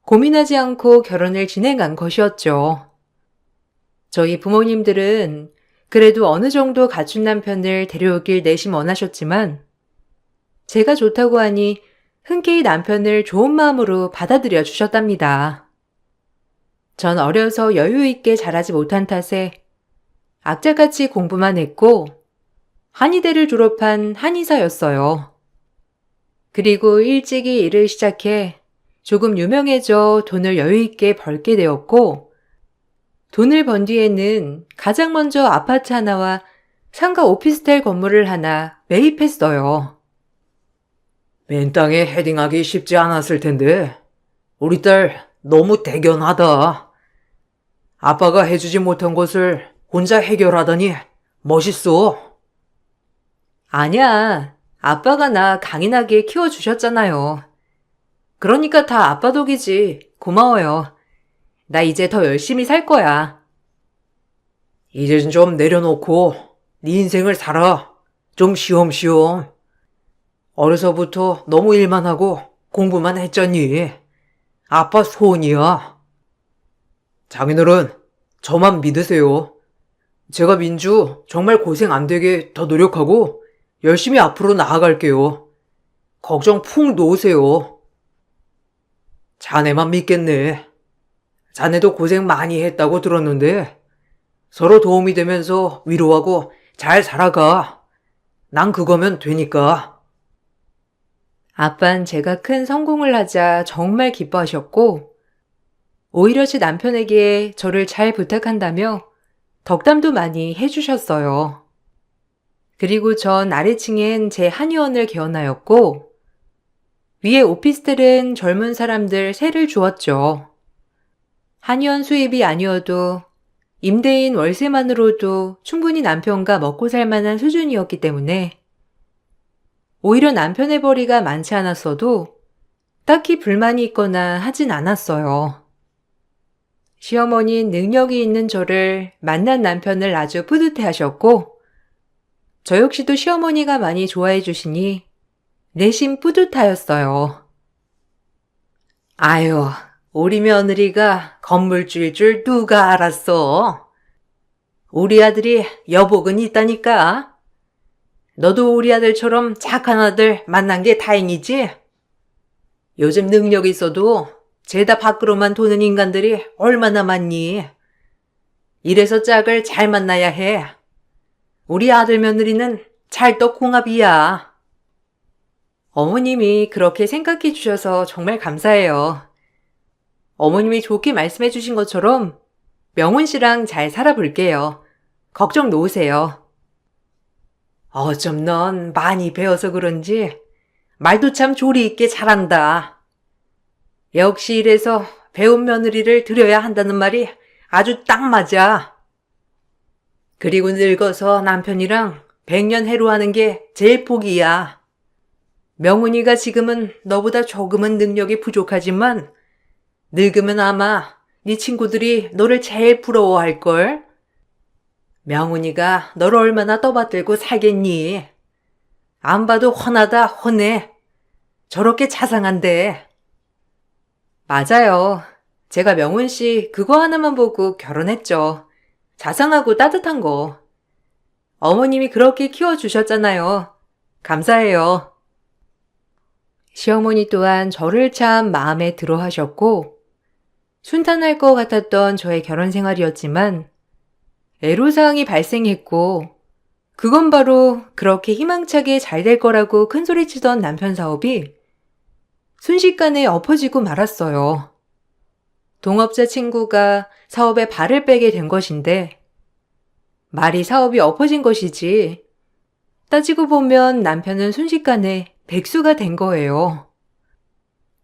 고민하지 않고 결혼을 진행한 것이었죠. 저희 부모님들은 그래도 어느 정도 갖춘 남편을 데려오길 내심 원하셨지만 제가 좋다고 하니 흔쾌히 남편을 좋은 마음으로 받아들여 주셨답니다. 전 어려서 여유 있게 자라지 못한 탓에 악자같이 공부만 했고 한의대를 졸업한 한의사였어요. 그리고 일찍이 일을 시작해 조금 유명해져 돈을 여유 있게 벌게 되었고 돈을 번 뒤에는 가장 먼저 아파트 하나와 상가 오피스텔 건물을 하나 매입했어요. 맨 땅에 헤딩하기 쉽지 않았을 텐데 우리 딸 너무 대견하다. 아빠가 해주지 못한 것을 혼자 해결하다니 멋있어. 아니야. 아빠가 나 강인하게 키워주셨잖아요. 그러니까 다 아빠 덕이지. 고마워요. 나 이제 더 열심히 살 거야. 이젠 좀 내려놓고 네 인생을 살아. 좀 쉬엄쉬엄. 어려서부터 너무 일만 하고 공부만 했잖니. 아빠 소원이야. 장인어른, 저만 믿으세요. 제가 민주 정말 고생 안 되게 더 노력하고 열심히 앞으로 나아갈게요. 걱정 푹 놓으세요. 자네만 믿겠네. 자네도 고생 많이 했다고 들었는데 서로 도움이 되면서 위로하고 잘 살아가. 난 그거면 되니까. 아빤 제가 큰 성공을 하자 정말 기뻐하셨고 오히려 제 남편에게 저를 잘 부탁한다며 덕담도 많이 해주셨어요. 그리고 전 아래층엔 제 한의원을 개원하였고 위에 오피스텔은 젊은 사람들 세를 주었죠. 한의원 수입이 아니어도 임대인 월세만으로도 충분히 남편과 먹고 살 만한 수준이었기 때문에 오히려 남편의 벌이가 많지 않았어도 딱히 불만이 있거나 하진 않았어요. 시어머니는 능력이 있는 저를 만난 남편을 아주 뿌듯해 하셨고 저 역시도 시어머니가 많이 좋아해 주시니 내심 뿌듯하였어요. 아유, 우리 며느리가 건물주일 줄 누가 알았어? 우리 아들이 여복은 있다니까. 너도 우리 아들처럼 착한 아들 만난 게 다행이지? 요즘 능력 있어도 죄다 밖으로만 도는 인간들이 얼마나 많니? 이래서 짝을 잘 만나야 해. 우리 아들 며느리는 찰떡궁합이야. 어머님이 그렇게 생각해 주셔서 정말 감사해요. 어머님이 좋게 말씀해 주신 것처럼 명훈 씨랑 잘 살아볼게요. 걱정 놓으세요. 어쩜 넌 많이 배워서 그런지 말도 참 조리 있게 잘한다. 역시 이래서 배운 며느리를 들여야 한다는 말이 아주 딱 맞아. 그리고 늙어서 남편이랑 백년 해로하는 게 제일 복이야. 명훈이가 지금은 너보다 조금은 능력이 부족하지만 늙으면 아마 네 친구들이 너를 제일 부러워할걸? 명훈이가 너를 얼마나 떠받들고 살겠니? 안 봐도 훤하다 훤해. 저렇게 자상한데. 맞아요. 제가 명훈 씨 그거 하나만 보고 결혼했죠. 자상하고 따뜻한 거. 어머님이 그렇게 키워주셨잖아요. 감사해요. 시어머니 또한 저를 참 마음에 들어 하셨고, 순탄할 것 같았던 저의 결혼 생활이었지만, 애로사항이 발생했고, 그건 바로 그렇게 희망차게 잘 될 거라고 큰소리치던 남편 사업이 순식간에 엎어지고 말았어요. 동업자 친구가 사업에 발을 빼게 된 것인데, 말이 사업이 엎어진 것이지, 따지고 보면 남편은 순식간에 백수가 된 거예요.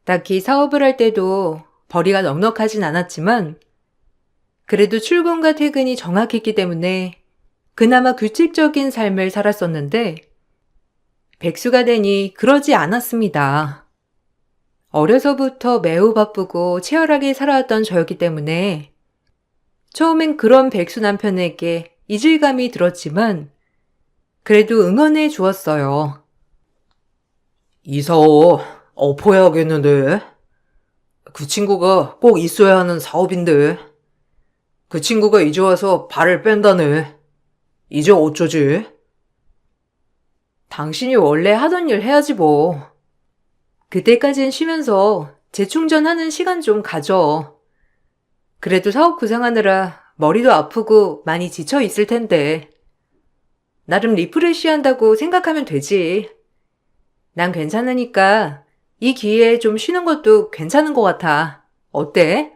딱히 사업을 할 때도 벌이가 넉넉하진 않았지만, 그래도 출근과 퇴근이 정확했기 때문에 그나마 규칙적인 삶을 살았었는데, 백수가 되니 그러지 않았습니다. 어려서부터 매우 바쁘고 치열하게 살아왔던 저였기 때문에 처음엔 그런 백수 남편에게 이질감이 들었지만 그래도 응원해 주었어요. 이 사업 엎어야겠는데? 그 친구가 꼭 있어야 하는 사업인데. 그 친구가 이제 와서 발을 뺀다네. 이제 어쩌지? 당신이 원래 하던 일 해야지 뭐. 그때까진 쉬면서 재충전하는 시간 좀 가져. 그래도 사업 구상하느라 머리도 아프고 많이 지쳐 있을 텐데. 나름 리프레시 한다고 생각하면 되지. 난 괜찮으니까 이 기회에 좀 쉬는 것도 괜찮은 것 같아. 어때?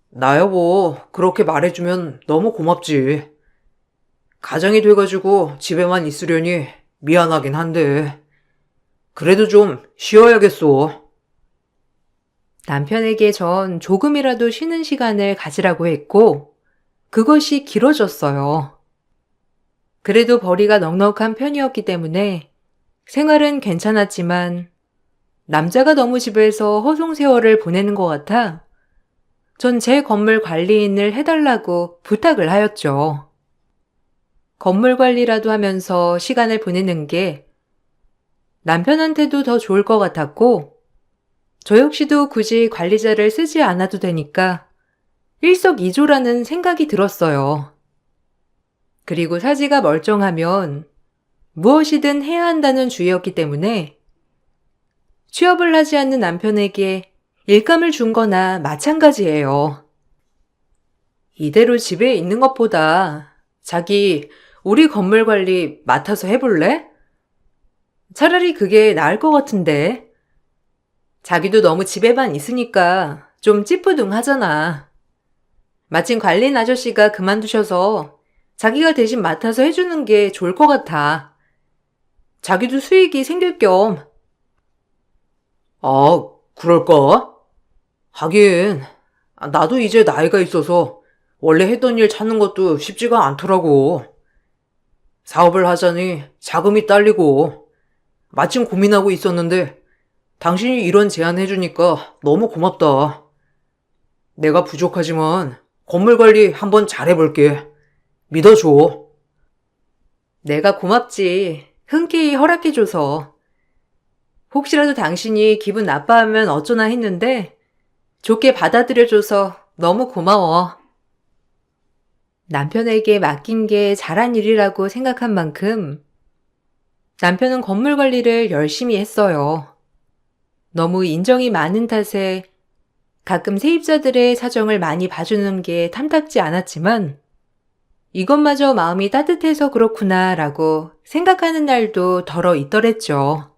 나 여보, 그렇게 말해주면 너무 고맙지. 가장이 돼가지고 집에만 있으려니 미안하긴 한데. 그래도 좀 쉬어야겠어. 남편에게 전 조금이라도 쉬는 시간을 가지라고 했고, 그것이 길어졌어요. 그래도 벌이가 넉넉한 편이었기 때문에 생활은 괜찮았지만, 남자가 너무 집에서 허송세월을 보내는 것 같아 전 제 건물 관리인을 해달라고 부탁을 하였죠. 건물 관리라도 하면서 시간을 보내는 게 남편한테도 더 좋을 것 같았고, 저 역시도 굳이 관리자를 쓰지 않아도 되니까 일석이조라는 생각이 들었어요. 그리고 사지가 멀쩡하면 무엇이든 해야 한다는 주의였기 때문에 취업을 하지 않는 남편에게 일감을 준 거나 마찬가지예요. 이대로 집에 있는 것보다 자기 우리 건물 관리 맡아서 해볼래? 차라리 그게 나을 것 같은데. 자기도 너무 집에만 있으니까 좀 찌뿌둥하잖아. 마침 관리인 아저씨가 그만두셔서 자기가 대신 맡아서 해주는 게 좋을 것 같아. 자기도 수익이 생길 겸. 아, 그럴까? 하긴, 나도 이제 나이가 있어서 원래 했던 일 찾는 것도 쉽지가 않더라고. 사업을 하자니 자금이 딸리고, 마침 고민하고 있었는데, 당신이 이런 제안 해주니까 너무 고맙다. 내가 부족하지만 건물 관리 한번 잘해볼게. 믿어줘. 내가 고맙지. 흔쾌히 허락해줘서. 혹시라도 당신이 기분 나빠하면 어쩌나 했는데 좋게 받아들여줘서 너무 고마워. 남편에게 맡긴 게 잘한 일이라고 생각한 만큼 남편은 건물 관리를 열심히 했어요. 너무 인정이 많은 탓에 가끔 세입자들의 사정을 많이 봐주는 게 탐탁지 않았지만 이것마저 마음이 따뜻해서 그렇구나 라고 생각하는 날도 덜어 있더랬죠.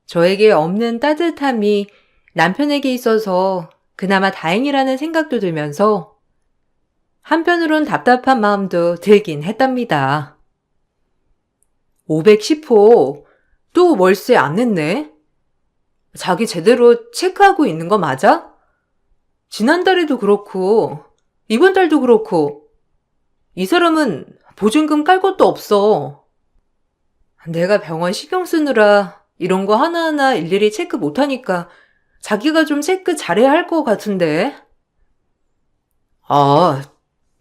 저에게 없는 따뜻함이 남편에게 있어서 그나마 다행이라는 생각도 들면서 한편으론 답답한 마음도 들긴 했답니다. 510호 또 월세 안 냈네? 자기 제대로 체크하고 있는 거 맞아? 지난달에도 그렇고 이번 달도 그렇고 이 사람은 보증금 깔 것도 없어. 내가 병원 신경 쓰느라 이런 거 하나하나 일일이 체크 못하니까 자기가 좀 체크 잘해야 할 것 같은데. 아,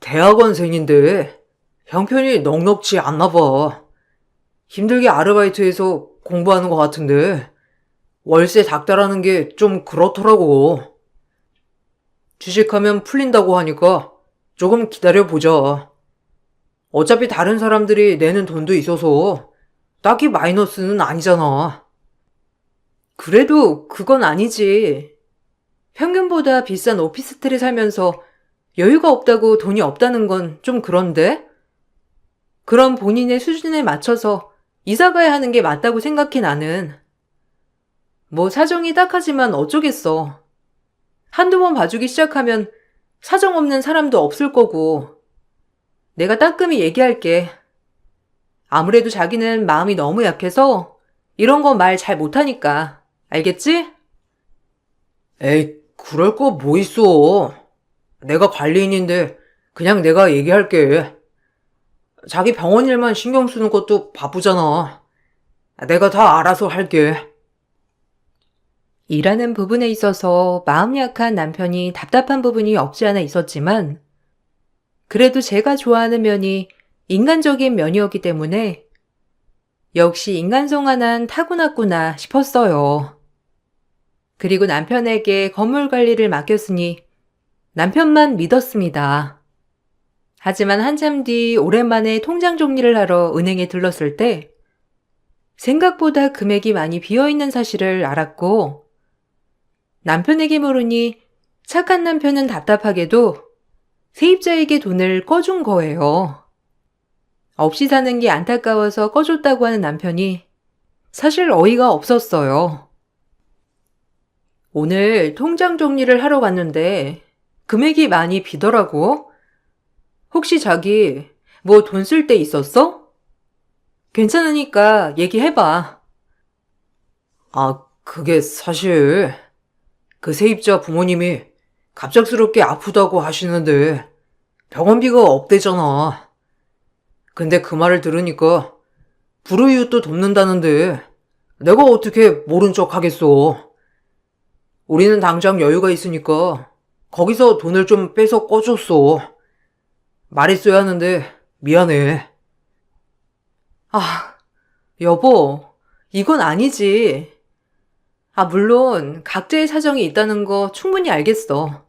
대학원생인데 형편이 넉넉지 않나 봐. 힘들게 아르바이트해서 공부하는 것 같은데 월세 닥달하는 게 좀 그렇더라고. 주식하면 풀린다고 하니까 조금 기다려보자. 어차피 다른 사람들이 내는 돈도 있어서 딱히 마이너스는 아니잖아. 그래도 그건 아니지. 평균보다 비싼 오피스텔에 살면서 여유가 없다고 돈이 없다는 건 좀 그런데? 그런 본인의 수준에 맞춰서 이사 가야 하는 게 맞다고 생각해 나는. 뭐 사정이 딱하지만 어쩌겠어. 한두 번 봐주기 시작하면 사정 없는 사람도 없을 거고. 내가 따끔히 얘기할게. 아무래도 자기는 마음이 너무 약해서 이런 거 말 잘 못하니까. 알겠지? 에이, 그럴 거 뭐 있어. 내가 관리인인데 그냥 내가 얘기할게. 자기 병원 일만 신경 쓰는 것도 바쁘잖아. 내가 다 알아서 할게. 일하는 부분에 있어서 마음 약한 남편이 답답한 부분이 없지 않아 있었지만 그래도 제가 좋아하는 면이 인간적인 면이었기 때문에 역시 인간성 하나는 타고났구나 싶었어요. 그리고 남편에게 건물 관리를 맡겼으니 남편만 믿었습니다. 하지만 한참 뒤 오랜만에 통장 정리를 하러 은행에 들렀을 때 생각보다 금액이 많이 비어있는 사실을 알았고 남편에게 모르니 착한 남편은 답답하게도 세입자에게 돈을 꺼준 거예요. 없이 사는 게 안타까워서 꺼줬다고 하는 남편이 사실 어이가 없었어요. 오늘 통장 정리를 하러 갔는데 금액이 많이 비더라고. 혹시 자기 뭐 돈 쓸 데 있었어? 괜찮으니까 얘기해봐. 아, 그게 사실 그 세입자 부모님이 갑작스럽게 아프다고 하시는데 병원비가 없대잖아. 근데 그 말을 들으니까 불우이웃도 돕는다는데 내가 어떻게 모른 척 하겠어. 우리는 당장 여유가 있으니까 거기서 돈을 좀 빼서 꺼줬어. 말했어야 하는데 미안해. 아, 여보, 이건 아니지. 물론 각자의 사정이 있다는 거 충분히 알겠어.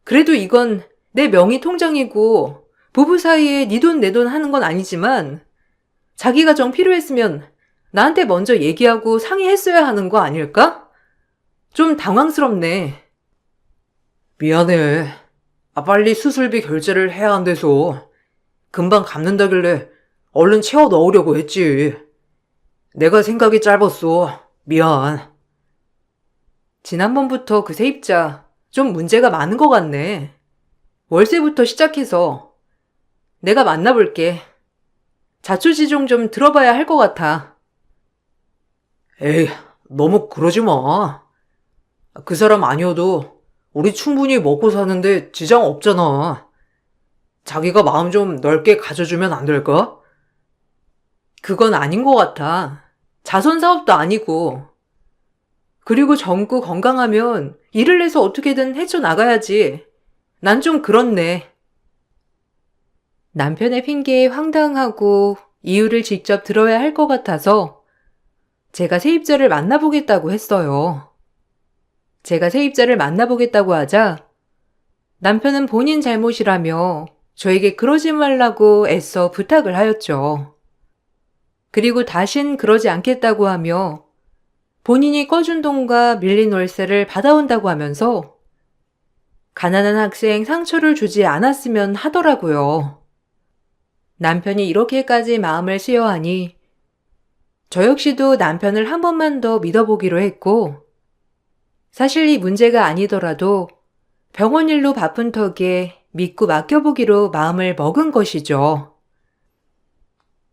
그래도 이건 내 명의 통장이고 부부 사이에 네 돈 내 돈 하는 건 아니지만 자기가 정 필요했으면 나한테 먼저 얘기하고 상의했어야 하는 거 아닐까? 좀 당황스럽네. 미안해. 빨리 수술비 결제를 해야 한대서 금방 갚는다길래 얼른 채워 넣으려고 했지. 내가 생각이 짧았어. 미안. 지난번부터 그 세입자 좀 문제가 많은 것 같네. 월세부터 시작해서 내가 만나볼게. 자초지종 좀 들어봐야 할 것 같아. 에이, 너무 그러지 마. 그 사람 아니어도 우리 충분히 먹고 사는데 지장 없잖아. 자기가 마음 좀 넓게 가져주면 안 될까? 그건 아닌 것 같아. 자선 사업도 아니고. 그리고 젊고 건강하면 일을 내서 어떻게든 헤쳐나가야지. 난 좀 그렇네. 남편의 핑계에 황당하고 이유를 직접 들어야 할 것 같아서 제가 세입자를 만나보겠다고 했어요. 제가 세입자를 만나보겠다고 하자 남편은 본인 잘못이라며 저에게 그러지 말라고 애써 부탁을 하였죠. 그리고 다신 그러지 않겠다고 하며 본인이 꺼준 돈과 밀린 월세를 받아온다고 하면서 가난한 학생 상처를 주지 않았으면 하더라고요. 남편이 이렇게까지 마음을 쓰여 하니 저 역시도 남편을 한 번만 더 믿어보기로 했고, 사실 이 문제가 아니더라도 병원 일로 바쁜 턱에 믿고 맡겨보기로 마음을 먹은 것이죠.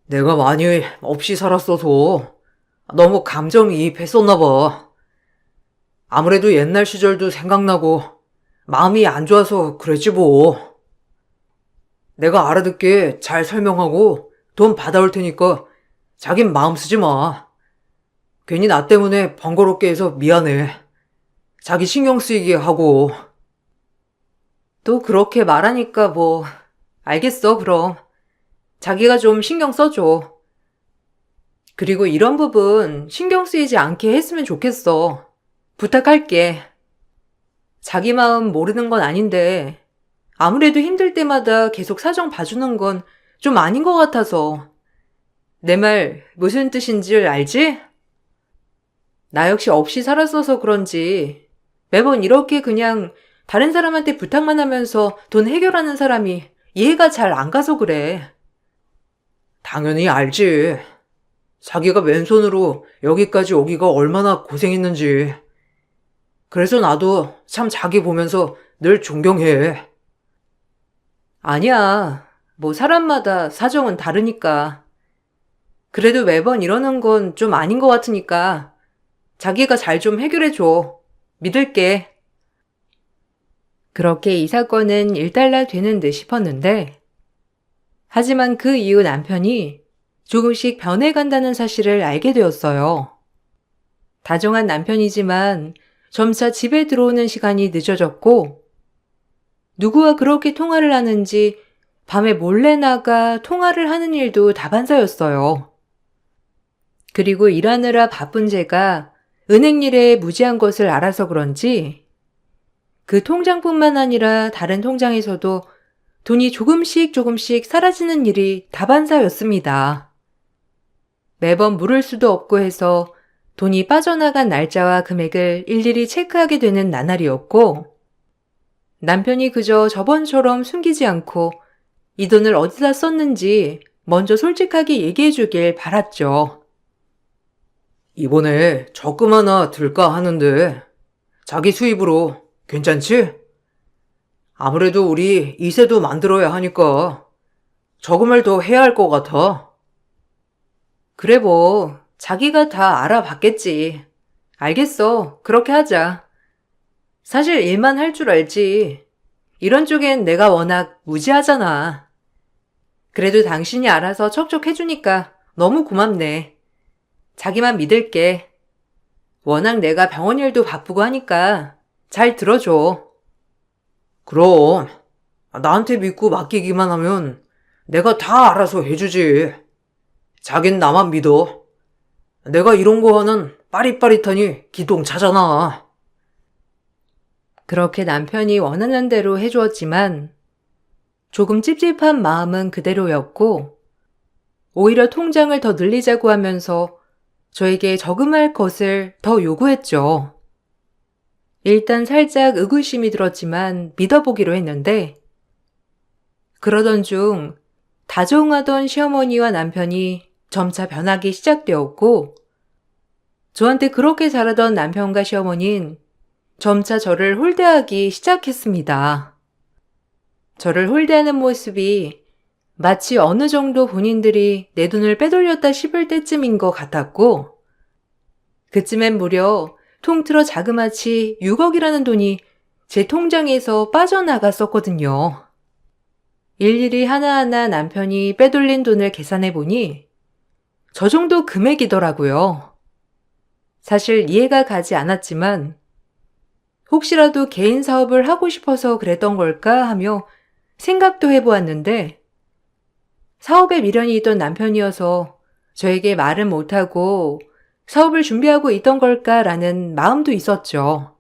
내가 많이 없이 살았어서 너무 감정이입했었나 봐. 아무래도 옛날 시절도 생각나고 마음이 안 좋아서 그랬지 뭐. 내가 알아듣게 잘 설명하고 돈 받아올 테니까 자긴 마음 쓰지 마. 괜히 나 때문에 번거롭게 해서 미안해. 자기 신경 쓰이게 하고. 또 그렇게 말하니까 뭐, 알겠어, 그럼. 자기가 좀 신경 써줘. 그리고 이런 부분 신경 쓰이지 않게 했으면 좋겠어. 부탁할게. 자기 마음 모르는 건 아닌데, 아무래도 힘들 때마다 계속 사정 봐주는 건 좀 아닌 것 같아서. 내 말 무슨 뜻인지 알지? 나 역시 없이 살았어서 그런지 매번 이렇게 그냥 다른 사람한테 부탁만 하면서 돈 해결하는 사람이 이해가 잘 안 가서 그래. 당연히 알지. 자기가 맨손으로 여기까지 오기가 얼마나 고생했는지. 그래서 나도 참 자기 보면서 늘 존경해. 아니야. 뭐 사람마다 사정은 다르니까. 그래도 매번 이러는 건 좀 아닌 것 같으니까 자기가 잘 좀 해결해줘. 믿을게. 그렇게 이 사건은 일단락 되는 듯 싶었는데, 하지만 그 이후 남편이 조금씩 변해간다는 사실을 알게 되었어요. 다정한 남편이지만 점차 집에 들어오는 시간이 늦어졌고, 누구와 그렇게 통화를 하는지 밤에 몰래 나가 통화를 하는 일도 다반사였어요. 그리고 일하느라 바쁜 제가 은행 일에 무지한 것을 알아서 그런지 그 통장뿐만 아니라 다른 통장에서도 돈이 조금씩 사라지는 일이 다반사였습니다. 매번 물을 수도 없고 해서 돈이 빠져나간 날짜와 금액을 일일이 체크하게 되는 나날이었고, 남편이 그저 저번처럼 숨기지 않고 이 돈을 어디다 썼는지 먼저 솔직하게 얘기해 주길 바랐죠. 이번에 적금 하나 들까 하는데 자기 수입으로 괜찮지? 아무래도 우리 이세도 만들어야 하니까 저금을 더 해야 할 것 같아. 그래 뭐 자기가 다 알아봤겠지. 알겠어. 그렇게 하자. 사실 일만 할 줄 알지. 이런 쪽엔 내가 워낙 무지하잖아. 그래도 당신이 알아서 척척 해주니까 너무 고맙네. 자기만 믿을게. 워낙 내가 병원 일도 바쁘고 하니까 잘 들어줘. 그럼 나한테 믿고 맡기기만 하면 내가 다 알아서 해주지. 자긴 나만 믿어. 내가 이런 거 하는 빠릿빠릿하니 기동차잖아. 그렇게 남편이 원하는 대로 해주었지만 조금 찝찝한 마음은 그대로였고, 오히려 통장을 더 늘리자고 하면서 저에게 저금할 것을 더 요구했죠. 일단 살짝 의구심이 들었지만 믿어보기로 했는데, 그러던 중 다정하던 시어머니와 남편이 점차 변하기 시작되었고, 저한테 그렇게 잘하던 남편과 시어머니는 점차 저를 홀대하기 시작했습니다. 저를 홀대하는 모습이 마치 어느 정도 본인들이 내 돈을 빼돌렸다 싶을 때쯤인 것 같았고, 그쯤엔 무려 통틀어 자그마치 6억이라는 돈이 제 통장에서 빠져나갔었거든요. 일일이 하나하나 남편이 빼돌린 돈을 계산해 보니 저 정도 금액이더라고요. 사실 이해가 가지 않았지만 혹시라도 개인 사업을 하고 싶어서 그랬던 걸까 하며 생각도 해보았는데 사업에 미련이 있던 남편이어서 저에게 말은 못하고 사업을 준비하고 있던 걸까라는 마음도 있었죠.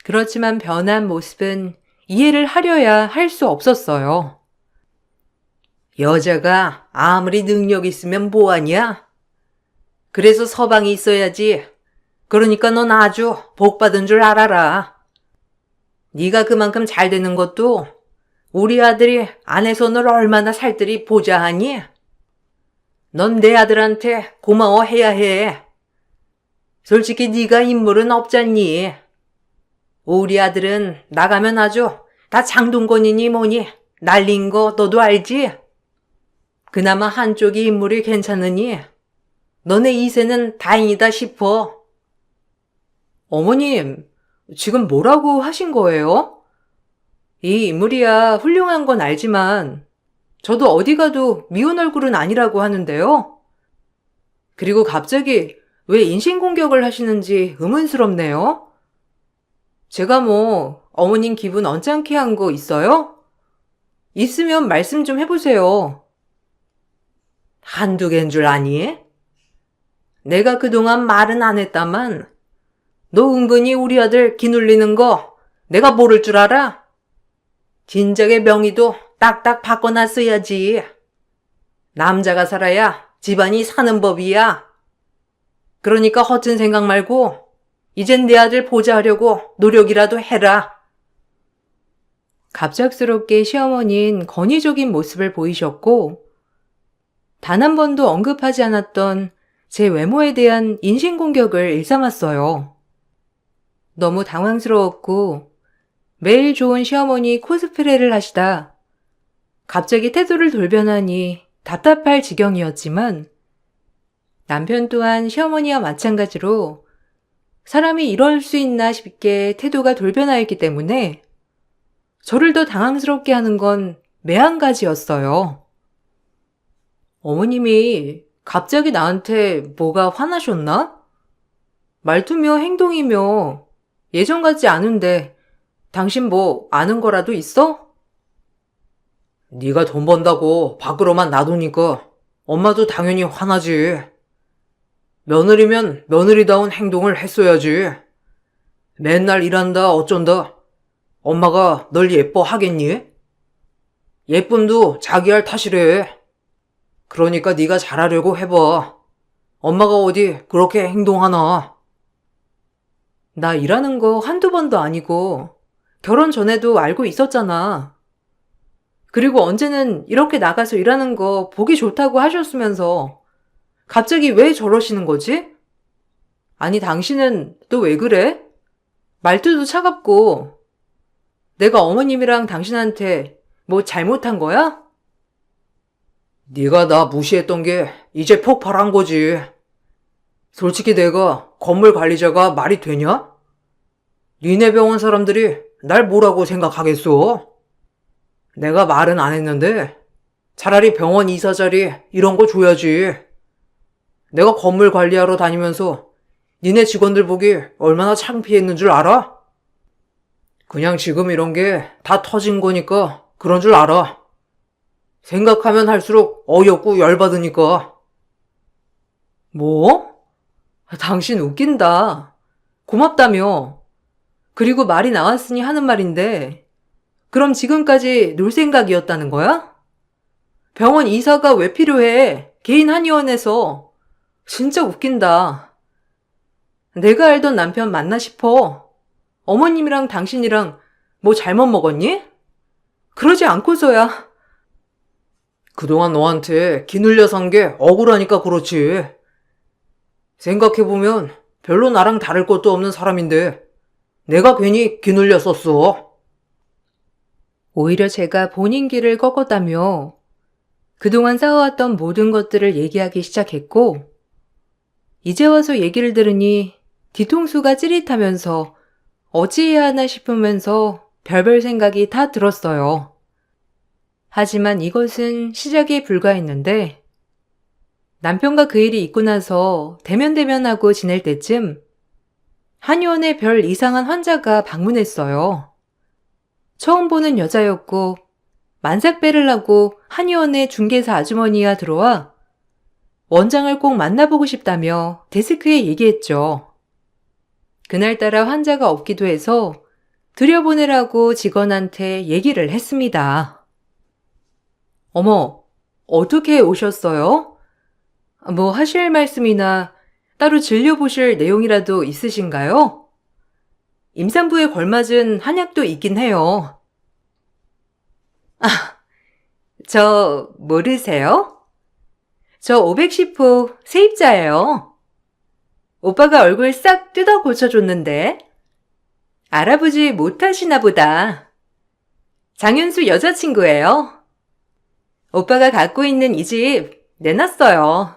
그렇지만 변한 모습은 이해를 하려야 할 수 없었어요. 여자가 아무리 능력 있으면 뭐하냐? 그래서 서방이 있어야지. 그러니까 넌 아주 복 받은 줄 알아라. 네가 그만큼 잘 되는 것도 우리 아들이 아내 손을 얼마나 살뜰히 보자 하니? 넌 내 아들한테 고마워해야 해. 솔직히 네가 인물은 없잖니. 우리 아들은 나가면 아주 다 장동건이니 뭐니 날린 거 너도 알지? 그나마 한쪽이 인물이 괜찮으니 너네 이세는 다행이다 싶어. 어머님, 지금 뭐라고 하신 거예요? 이 인물이야 훌륭한 건 알지만 저도 어디 가도 미운 얼굴은 아니라고 하는데요. 그리고 갑자기 왜 인신공격을 하시는지 의문스럽네요. 제가 뭐 어머님 기분 언짢게 한 거 있어요? 있으면 말씀 좀 해보세요. 한두 개인 줄 아니? 내가 그동안 말은 안 했다만 너 은근히 우리 아들 기눌리는 거 내가 모를 줄 알아? 진작에 명의도 딱딱 바꿔놨어야지. 남자가 살아야 집안이 사는 법이야. 그러니까 허튼 생각 말고 이젠 내 아들 보자 하려고 노력이라도 해라. 갑작스럽게 시어머니는 권위적인 모습을 보이셨고 단 한 번도 언급하지 않았던 제 외모에 대한 인신공격을 일삼았어요. 너무 당황스러웠고 매일 좋은 시어머니 코스프레를 하시다 갑자기 태도를 돌변하니 답답할 지경이었지만 남편 또한 시어머니와 마찬가지로 사람이 이럴 수 있나 싶게 태도가 돌변하였기 때문에 저를 더 당황스럽게 하는 건 매한가지였어요. 어머님이 갑자기 나한테 뭐가 화나셨나? 말투며 행동이며 예전 같지 않은데 당신 뭐 아는 거라도 있어? 네가 돈 번다고 밖으로만 놔두니까 엄마도 당연히 화나지. 며느리면 며느리다운 행동을 했어야지. 맨날 일한다 어쩐다. 엄마가 널 예뻐하겠니? 예쁨도 자기 할 탓이래. 그러니까 네가 잘하려고 해봐. 엄마가 어디 그렇게 행동하나? 나 일하는 거 한두 번도 아니고 결혼 전에도 알고 있었잖아. 그리고 언제는 이렇게 나가서 일하는 거 보기 좋다고 하셨으면서 갑자기 왜 저러시는 거지? 아니, 당신은 또 왜 그래? 말투도 차갑고 내가 어머님이랑 당신한테 뭐 잘못한 거야? 네가 나 무시했던 게 이제 폭발한 거지. 솔직히 내가 건물 관리자가 말이 되냐? 니네 병원 사람들이 날 뭐라고 생각하겠어? 내가 말은 안 했는데 차라리 병원 이사 자리 이런 거 줘야지. 내가 건물 관리하러 다니면서 니네 직원들 보기 얼마나 창피했는 줄 알아? 그냥 지금 이런 게 다 터진 거니까 그런 줄 알아. 생각하면 할수록 어이없고 열받으니까. 뭐? 당신 웃긴다. 고맙다며. 그리고 말이 나왔으니 하는 말인데 그럼 지금까지 놀 생각이었다는 거야? 병원 이사가 왜 필요해? 개인 한의원에서. 진짜 웃긴다. 내가 알던 남편 맞나 싶어. 어머님이랑 당신이랑 뭐 잘못 먹었니? 그러지 않고서야. 그동안 너한테 기눌려 산 게 억울하니까 그렇지. 생각해보면 별로 나랑 다를 것도 없는 사람인데 내가 괜히 기눌렸었어. 오히려 제가 본인 길을 꺾었다며 그동안 쌓아왔던 모든 것들을 얘기하기 시작했고 이제 와서 얘기를 들으니 뒤통수가 찌릿하면서 어찌해야 하나 싶으면서 별별 생각이 다 들었어요. 하지만 이것은 시작에 불과했는데 남편과 그 일이 있고 나서 대면대면하고 지낼 때쯤 한의원에 별 이상한 환자가 방문했어요. 처음 보는 여자였고 만삭배를 하고 한의원의 중개사 아주머니가 들어와 원장을 꼭 만나보고 싶다며 데스크에 얘기했죠. 그날따라 환자가 없기도 해서 들여보내라고 직원한테 얘기를 했습니다. 어머, 어떻게 오셨어요? 뭐 하실 말씀이나 따로 진료보실 내용이라도 있으신가요? 임산부에 걸맞은 한약도 있긴 해요. 저 모르세요? 저 510호 세입자예요. 오빠가 얼굴 싹 뜯어 고쳐줬는데 알아보지 못하시나 보다. 장윤수 여자친구예요. 오빠가 갖고 있는 이 집 내놨어요.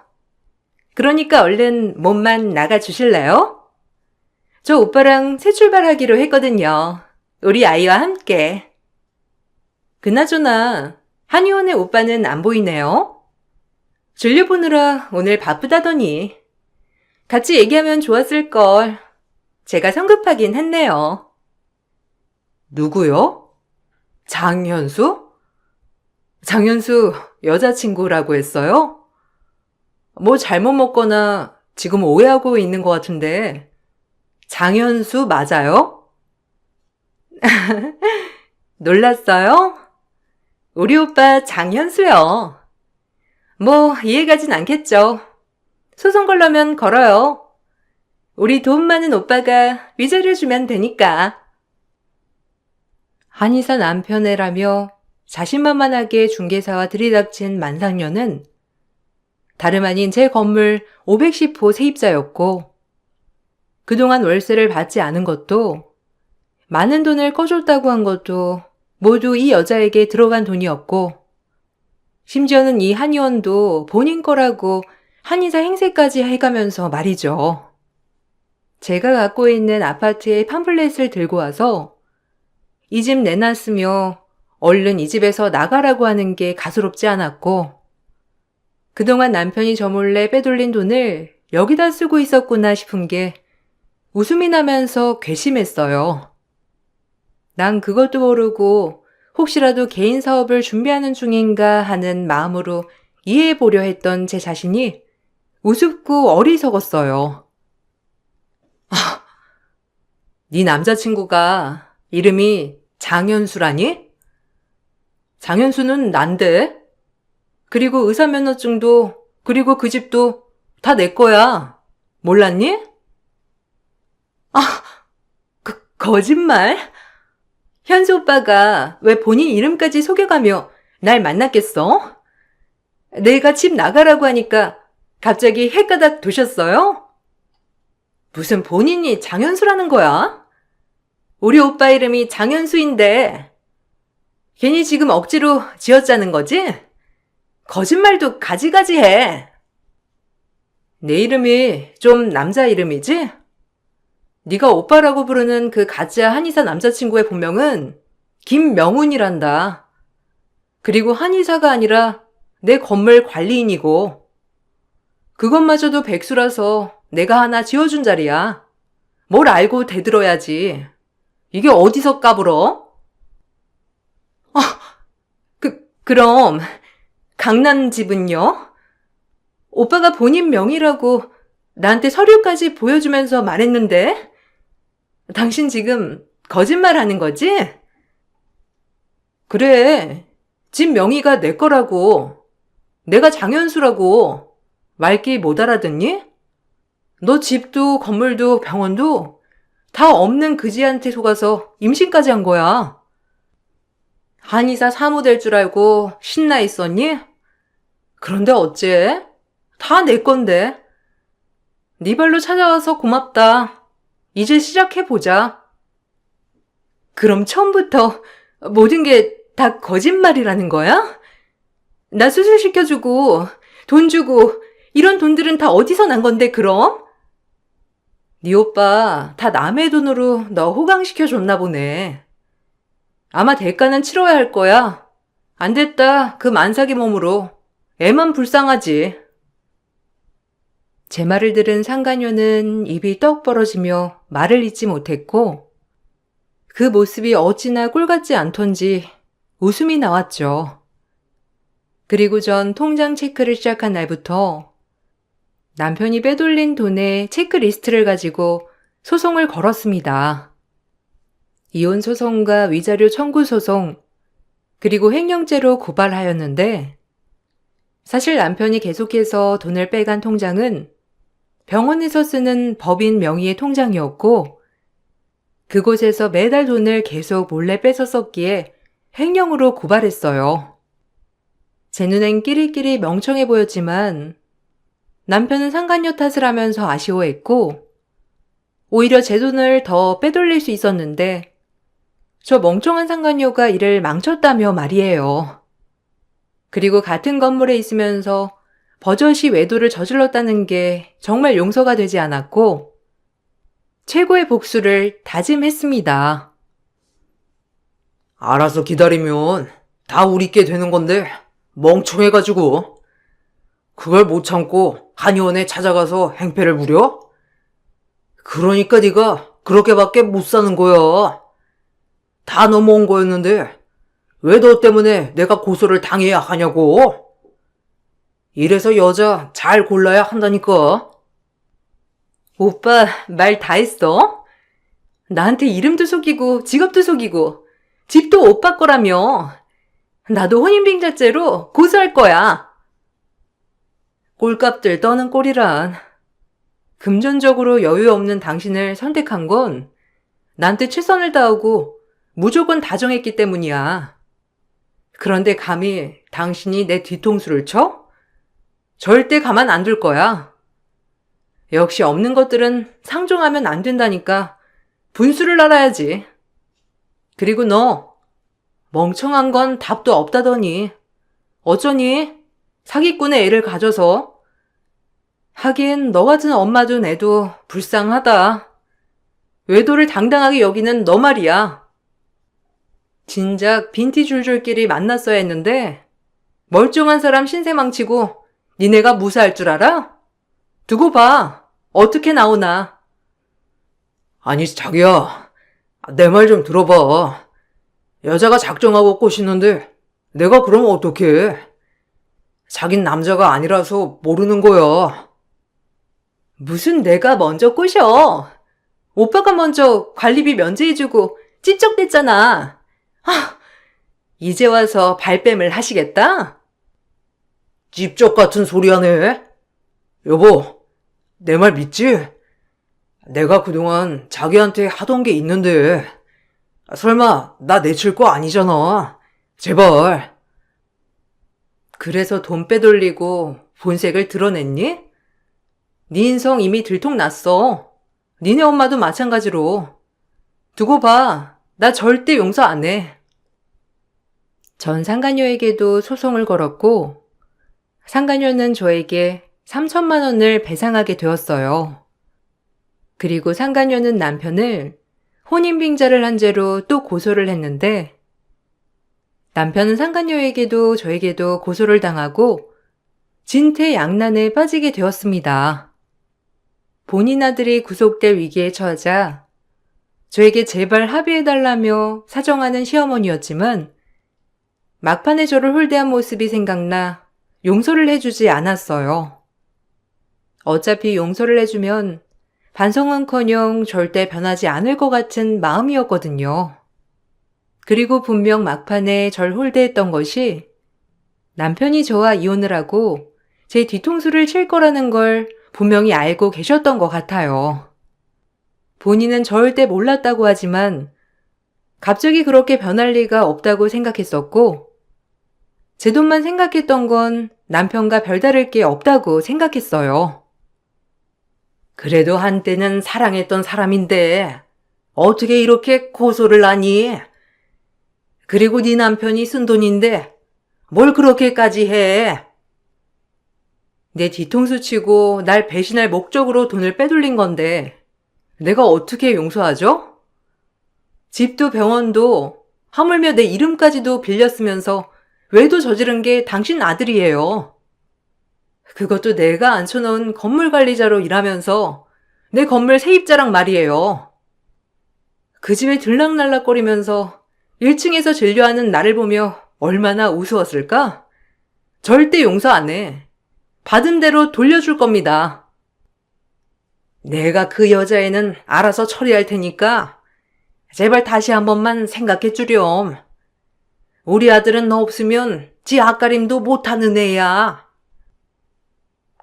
그러니까 얼른 몸만 나가주실래요? 저 오빠랑 새 출발하기로 했거든요. 우리 아이와 함께. 그나저나 한의원의 오빠는 안 보이네요. 진료 보느라 오늘 바쁘다더니. 같이 얘기하면 좋았을걸. 제가 성급하긴 했네요. 누구요? 장현수? 장현수 여자친구라고 했어요? 뭐 잘못 먹거나 지금 오해하고 있는 것 같은데 장현수 맞아요? 놀랐어요? 우리 오빠 장현수요. 뭐 이해가진 않겠죠. 소송 걸려면 걸어요. 우리 돈 많은 오빠가 위자료 주면 되니까. 한의사 남편애라며 자신만만하게 중개사와 들이닥친 만상녀는 다름 아닌 제 건물 510호 세입자였고 그동안 월세를 받지 않은 것도 많은 돈을 꺼줬다고 한 것도 모두 이 여자에게 들어간 돈이었고 심지어는 이 한의원도 본인 거라고 한의사 행세까지 해가면서 말이죠. 제가 갖고 있는 아파트의 팜플렛을 들고 와서 이 집 내놨으며 얼른 이 집에서 나가라고 하는 게 가소롭지 않았고 그동안 남편이 저 몰래 빼돌린 돈을 여기다 쓰고 있었구나 싶은 게 웃음이 나면서 괘씸했어요. 난 그것도 모르고 혹시라도 개인 사업을 준비하는 중인가 하는 마음으로 이해해 보려 했던 제 자신이 우습고 어리석었어요. 네 남자친구가 이름이 장현수라니? 장현수는 난데? 그리고 의사면허증도 그리고 그 집도 다 내 거야. 몰랐니? 거짓말? 현수 오빠가 왜 본인 이름까지 속여가며 날 만났겠어? 내가 집 나가라고 하니까 갑자기 헷가닥 도셨어요? 무슨 본인이 장현수라는 거야? 우리 오빠 이름이 장현수인데 괜히 지금 억지로 지었자는 거지? 거짓말도 가지가지 해. 내 이름이 좀 남자 이름이지? 네가 오빠라고 부르는 그 가짜 한의사 남자친구의 본명은 김명훈이란다. 그리고 한의사가 아니라 내 건물 관리인이고 그것마저도 백수라서 내가 하나 지어준 자리야. 뭘 알고 대들어야지. 이게 어디서 까불어? 그럼 강남 집은요? 오빠가 본인 명의라고 나한테 서류까지 보여주면서 말했는데 당신 지금 거짓말 하는 거지? 그래, 집 명의가 내 거라고. 내가 장현수라고. 말귀 못 알아듣니? 너 집도 건물도 병원도 다 없는 그지한테 속아서 임신까지 한 거야. 한의사 사무 될 줄 알고 신나 있었니? 그런데 어째? 다 내 건데. 네 발로 찾아와서 고맙다. 이제 시작해보자. 그럼 처음부터 모든 게 다 거짓말이라는 거야? 나 수술시켜주고 돈 주고 이런 돈들은 다 어디서 난 건데 그럼? 네 오빠 다 남의 돈으로 너 호강시켜줬나 보네. 아마 대가는 치러야 할 거야. 안 됐다 그 만삭의 몸으로. 애만 불쌍하지. 제 말을 들은 상간녀는 입이 떡 벌어지며 말을 잇지 못했고 그 모습이 어찌나 꼴같지 않던지 웃음이 나왔죠. 그리고 전 통장 체크를 시작한 날부터 남편이 빼돌린 돈의 체크리스트를 가지고 소송을 걸었습니다. 이혼 소송과 위자료 청구 소송, 그리고 횡령죄로 고발하였는데 사실 남편이 계속해서 돈을 빼간 통장은 병원에서 쓰는 법인 명의의 통장이었고 그곳에서 매달 돈을 계속 몰래 뺏어 썼기에 횡령으로 고발했어요. 제 눈엔 끼리끼리 멍청해 보였지만 남편은 상간녀 탓을 하면서 아쉬워했고 오히려 제 돈을 더 빼돌릴 수 있었는데 저 멍청한 상간녀가 일을 망쳤다며 말이에요. 그리고 같은 건물에 있으면서 버젓이 외도를 저질렀다는 게 정말 용서가 되지 않았고 최고의 복수를 다짐했습니다. 알아서 기다리면 다 우리께 되는 건데 멍청해가지고 그걸 못 참고 한의원에 찾아가서 행패를 부려? 그러니까 네가 그렇게밖에 못 사는 거야. 다 넘어온 거였는데 왜 너 때문에 내가 고소를 당해야 하냐고. 이래서 여자 잘 골라야 한다니까. 오빠 말 다 했어? 나한테 이름도 속이고 직업도 속이고 집도 오빠 거라며. 나도 혼인빙자죄로 고소할 거야. 꼴값들 떠는 꼴이란. 금전적으로 여유 없는 당신을 선택한 건 나한테 최선을 다하고 무조건 다정했기 때문이야. 그런데 감히 당신이 내 뒤통수를 쳐? 절대 가만 안 둘 거야. 역시 없는 것들은 상종하면 안 된다니까 분수를 알아야지. 그리고 너 멍청한 건 답도 없다더니 어쩌니? 사기꾼의 애를 가져서. 하긴 너 같은 엄마 둔 애도 불쌍하다. 외도를 당당하게 여기는 너 말이야. 진작 빈티 줄줄끼리 만났어야 했는데 멀쩡한 사람 신세 망치고 니네가 무사할 줄 알아? 두고 봐. 어떻게 나오나. 아니 자기야, 내 말 좀 들어봐. 여자가 작정하고 꼬시는데 내가 그러면 어떡해. 자긴 남자가 아니라서 모르는 거야. 무슨 내가 먼저 꼬셔. 오빠가 먼저 관리비 면제해주고 찝쩍댔잖아. 이제 와서 발뺌을 하시겠다? 찝쩍 같은 소리 하네. 여보, 내 말 믿지? 내가 그동안 자기한테 하던 게 있는데 설마 나 내칠 거 아니잖아. 제발. 그래서 돈 빼돌리고 본색을 드러냈니? 네 인성 이미 들통났어. 니네 엄마도 마찬가지로. 두고 봐. 나 절대 용서 안 해. 전 상간녀에게도 소송을 걸었고 상간녀는 저에게 3천만 원을 배상하게 되었어요. 그리고 상간녀는 남편을 혼인빙자를 한 죄로 또 고소를 했는데 남편은 상간녀에게도 저에게도 고소를 당하고 진퇴양난에 빠지게 되었습니다. 본인 아들이 구속될 위기에 처하자 저에게 제발 합의해달라며 사정하는 시어머니였지만 막판에 저를 홀대한 모습이 생각나 용서를 해주지 않았어요. 어차피 용서를 해주면 반성은커녕 절대 변하지 않을 것 같은 마음이었거든요. 그리고 분명 막판에 절 홀대했던 것이 남편이 저와 이혼을 하고 제 뒤통수를 칠 거라는 걸 분명히 알고 계셨던 것 같아요. 본인은 절대 몰랐다고 하지만 갑자기 그렇게 변할 리가 없다고 생각했었고 제 돈만 생각했던 건 남편과 별다를 게 없다고 생각했어요. 그래도 한때는 사랑했던 사람인데 어떻게 이렇게 고소를 하니? 그리고 네 남편이 쓴 돈인데 뭘 그렇게까지 해? 내 뒤통수 치고 날 배신할 목적으로 돈을 빼돌린 건데 내가 어떻게 용서하죠? 집도 병원도 하물며 내 이름까지도 빌렸으면서 외도 저지른 게 당신 아들이에요. 그것도 내가 앉혀놓은 건물 관리자로 일하면서 내 건물 세입자랑 말이에요. 그 집에 들락날락거리면서 1층에서 진료하는 나를 보며 얼마나 우스웠을까? 절대 용서 안 해. 받은 대로 돌려줄 겁니다. 내가 그 여자애는 알아서 처리할 테니까 제발 다시 한 번만 생각해 주렴. 우리 아들은 너 없으면 지 앞가림도 못하는 애야.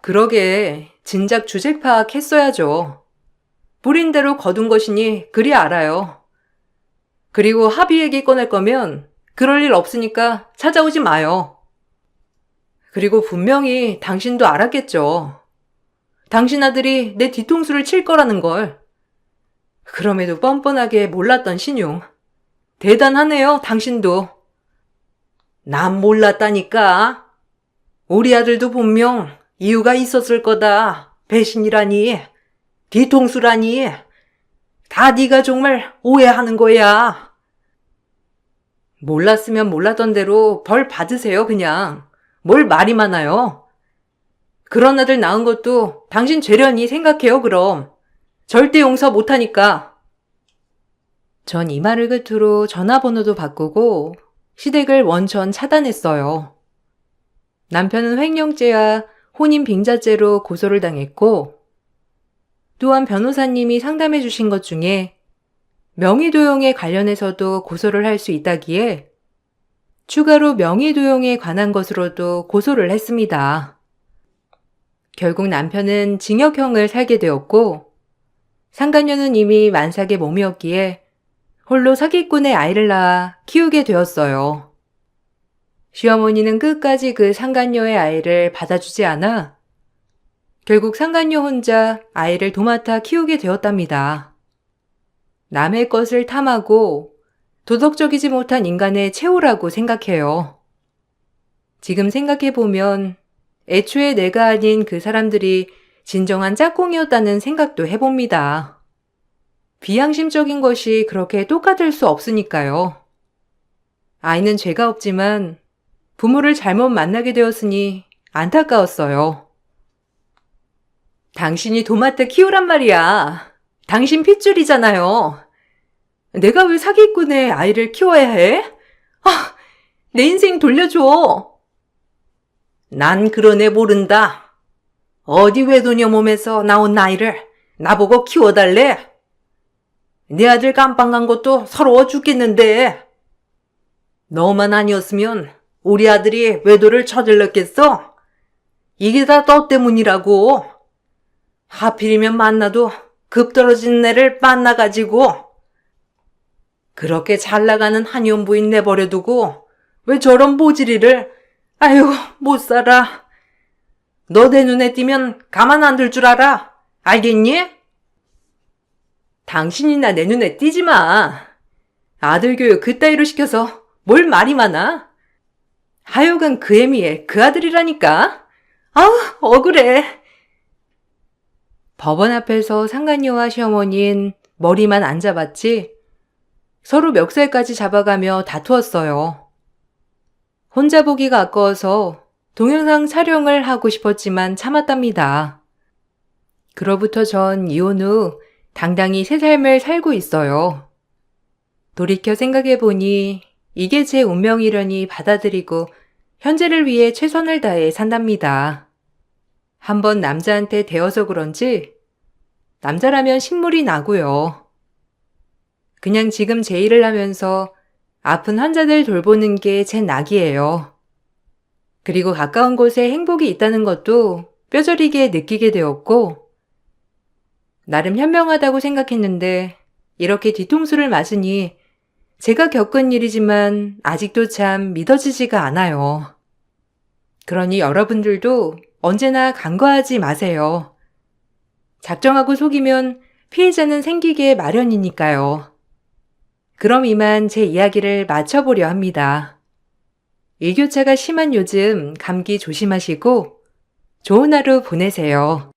그러게 진작 주책 파악했어야죠. 부린 대로 거둔 것이니 그리 알아요. 그리고 합의 얘기 꺼낼 거면 그럴 일 없으니까 찾아오지 마요. 그리고 분명히 당신도 알았겠죠. 당신 아들이 내 뒤통수를 칠 거라는 걸. 그럼에도 뻔뻔하게 몰랐던 신용. 대단하네요, 당신도. 난 몰랐다니까. 우리 아들도 분명 이유가 있었을 거다. 배신이라니, 뒤통수라니. 다 네가 정말 오해하는 거야. 몰랐으면 몰랐던 대로 벌 받으세요, 그냥. 뭘 말이 많아요. 그런 아들 낳은 것도 당신 죄려니 생각해요, 그럼. 절대 용서 못하니까. 전 이 말을 끝으로 전화번호도 바꾸고 시댁을 원천 차단했어요. 남편은 횡령죄와 혼인 빙자죄로 고소를 당했고, 또한 변호사님이 상담해 주신 것 중에 명의도용에 관련해서도 고소를 할 수 있다기에 추가로 명의도용에 관한 것으로도 고소를 했습니다. 결국 남편은 징역형을 살게 되었고, 상간녀는 이미 만삭의 몸이었기에 홀로 사기꾼의 아이를 낳아 키우게 되었어요. 시어머니는 끝까지 그 상간녀의 아이를 받아주지 않아 결국 상간녀 혼자 아이를 도맡아 키우게 되었답니다. 남의 것을 탐하고 도덕적이지 못한 인간의 최후라고 생각해요. 지금 생각해보면 애초에 내가 아닌 그 사람들이 진정한 짝꿍이었다는 생각도 해봅니다. 비양심적인 것이 그렇게 똑같을 수 없으니까요. 아이는 죄가 없지만 부모를 잘못 만나게 되었으니 안타까웠어요. 당신이 도맡아 키우란 말이야. 당신 핏줄이잖아요. 내가 왜 사기꾼의 아이를 키워야 해? 아, 내 인생 돌려줘. 난 그런 애 모른다. 어디 외도녀 몸에서 나온 아이를 나보고 키워달래? 내 아들 깜빵 간 것도 서러워 죽겠는데. 너만 아니었으면 우리 아들이 외도를 저질렀겠어? 이게 다 너 때문이라고. 하필이면 만나도 급 떨어진 애를 만나가지고. 그렇게 잘 나가는 한의원 부인 내버려두고 왜 저런 모질이를. 아유, 못 살아. 너 내 눈에 띄면 가만 안 둘 줄 알아. 알겠니? 당신이나 내 눈에 띄지 마. 아들 교육 그따위로 시켜서 뭘 말이 많아. 하여간 그 애미의 그 아들이라니까. 아우, 억울해. 법원 앞에서 상간녀와 시어머니는 머리만 안 잡았지 서로 멱살까지 잡아가며 다투었어요. 혼자 보기가 아까워서 동영상 촬영을 하고 싶었지만 참았답니다. 그로부터 전 이혼 후 당당히 새 삶을 살고 있어요. 돌이켜 생각해보니 이게 제 운명이려니 받아들이고 현재를 위해 최선을 다해 산답니다. 한번 남자한테 대어서 그런지 남자라면 신물이 나고요. 그냥 지금 제 일을 하면서 아픈 환자들 돌보는 게 제 낙이에요. 그리고 가까운 곳에 행복이 있다는 것도 뼈저리게 느끼게 되었고 나름 현명하다고 생각했는데 이렇게 뒤통수를 맞으니 제가 겪은 일이지만 아직도 참 믿어지지가 않아요. 그러니 여러분들도 언제나 간과하지 마세요. 작정하고 속이면 피해자는 생기게 마련이니까요. 그럼 이만 제 이야기를 마쳐보려 합니다. 일교차가 심한 요즘 감기 조심하시고 좋은 하루 보내세요.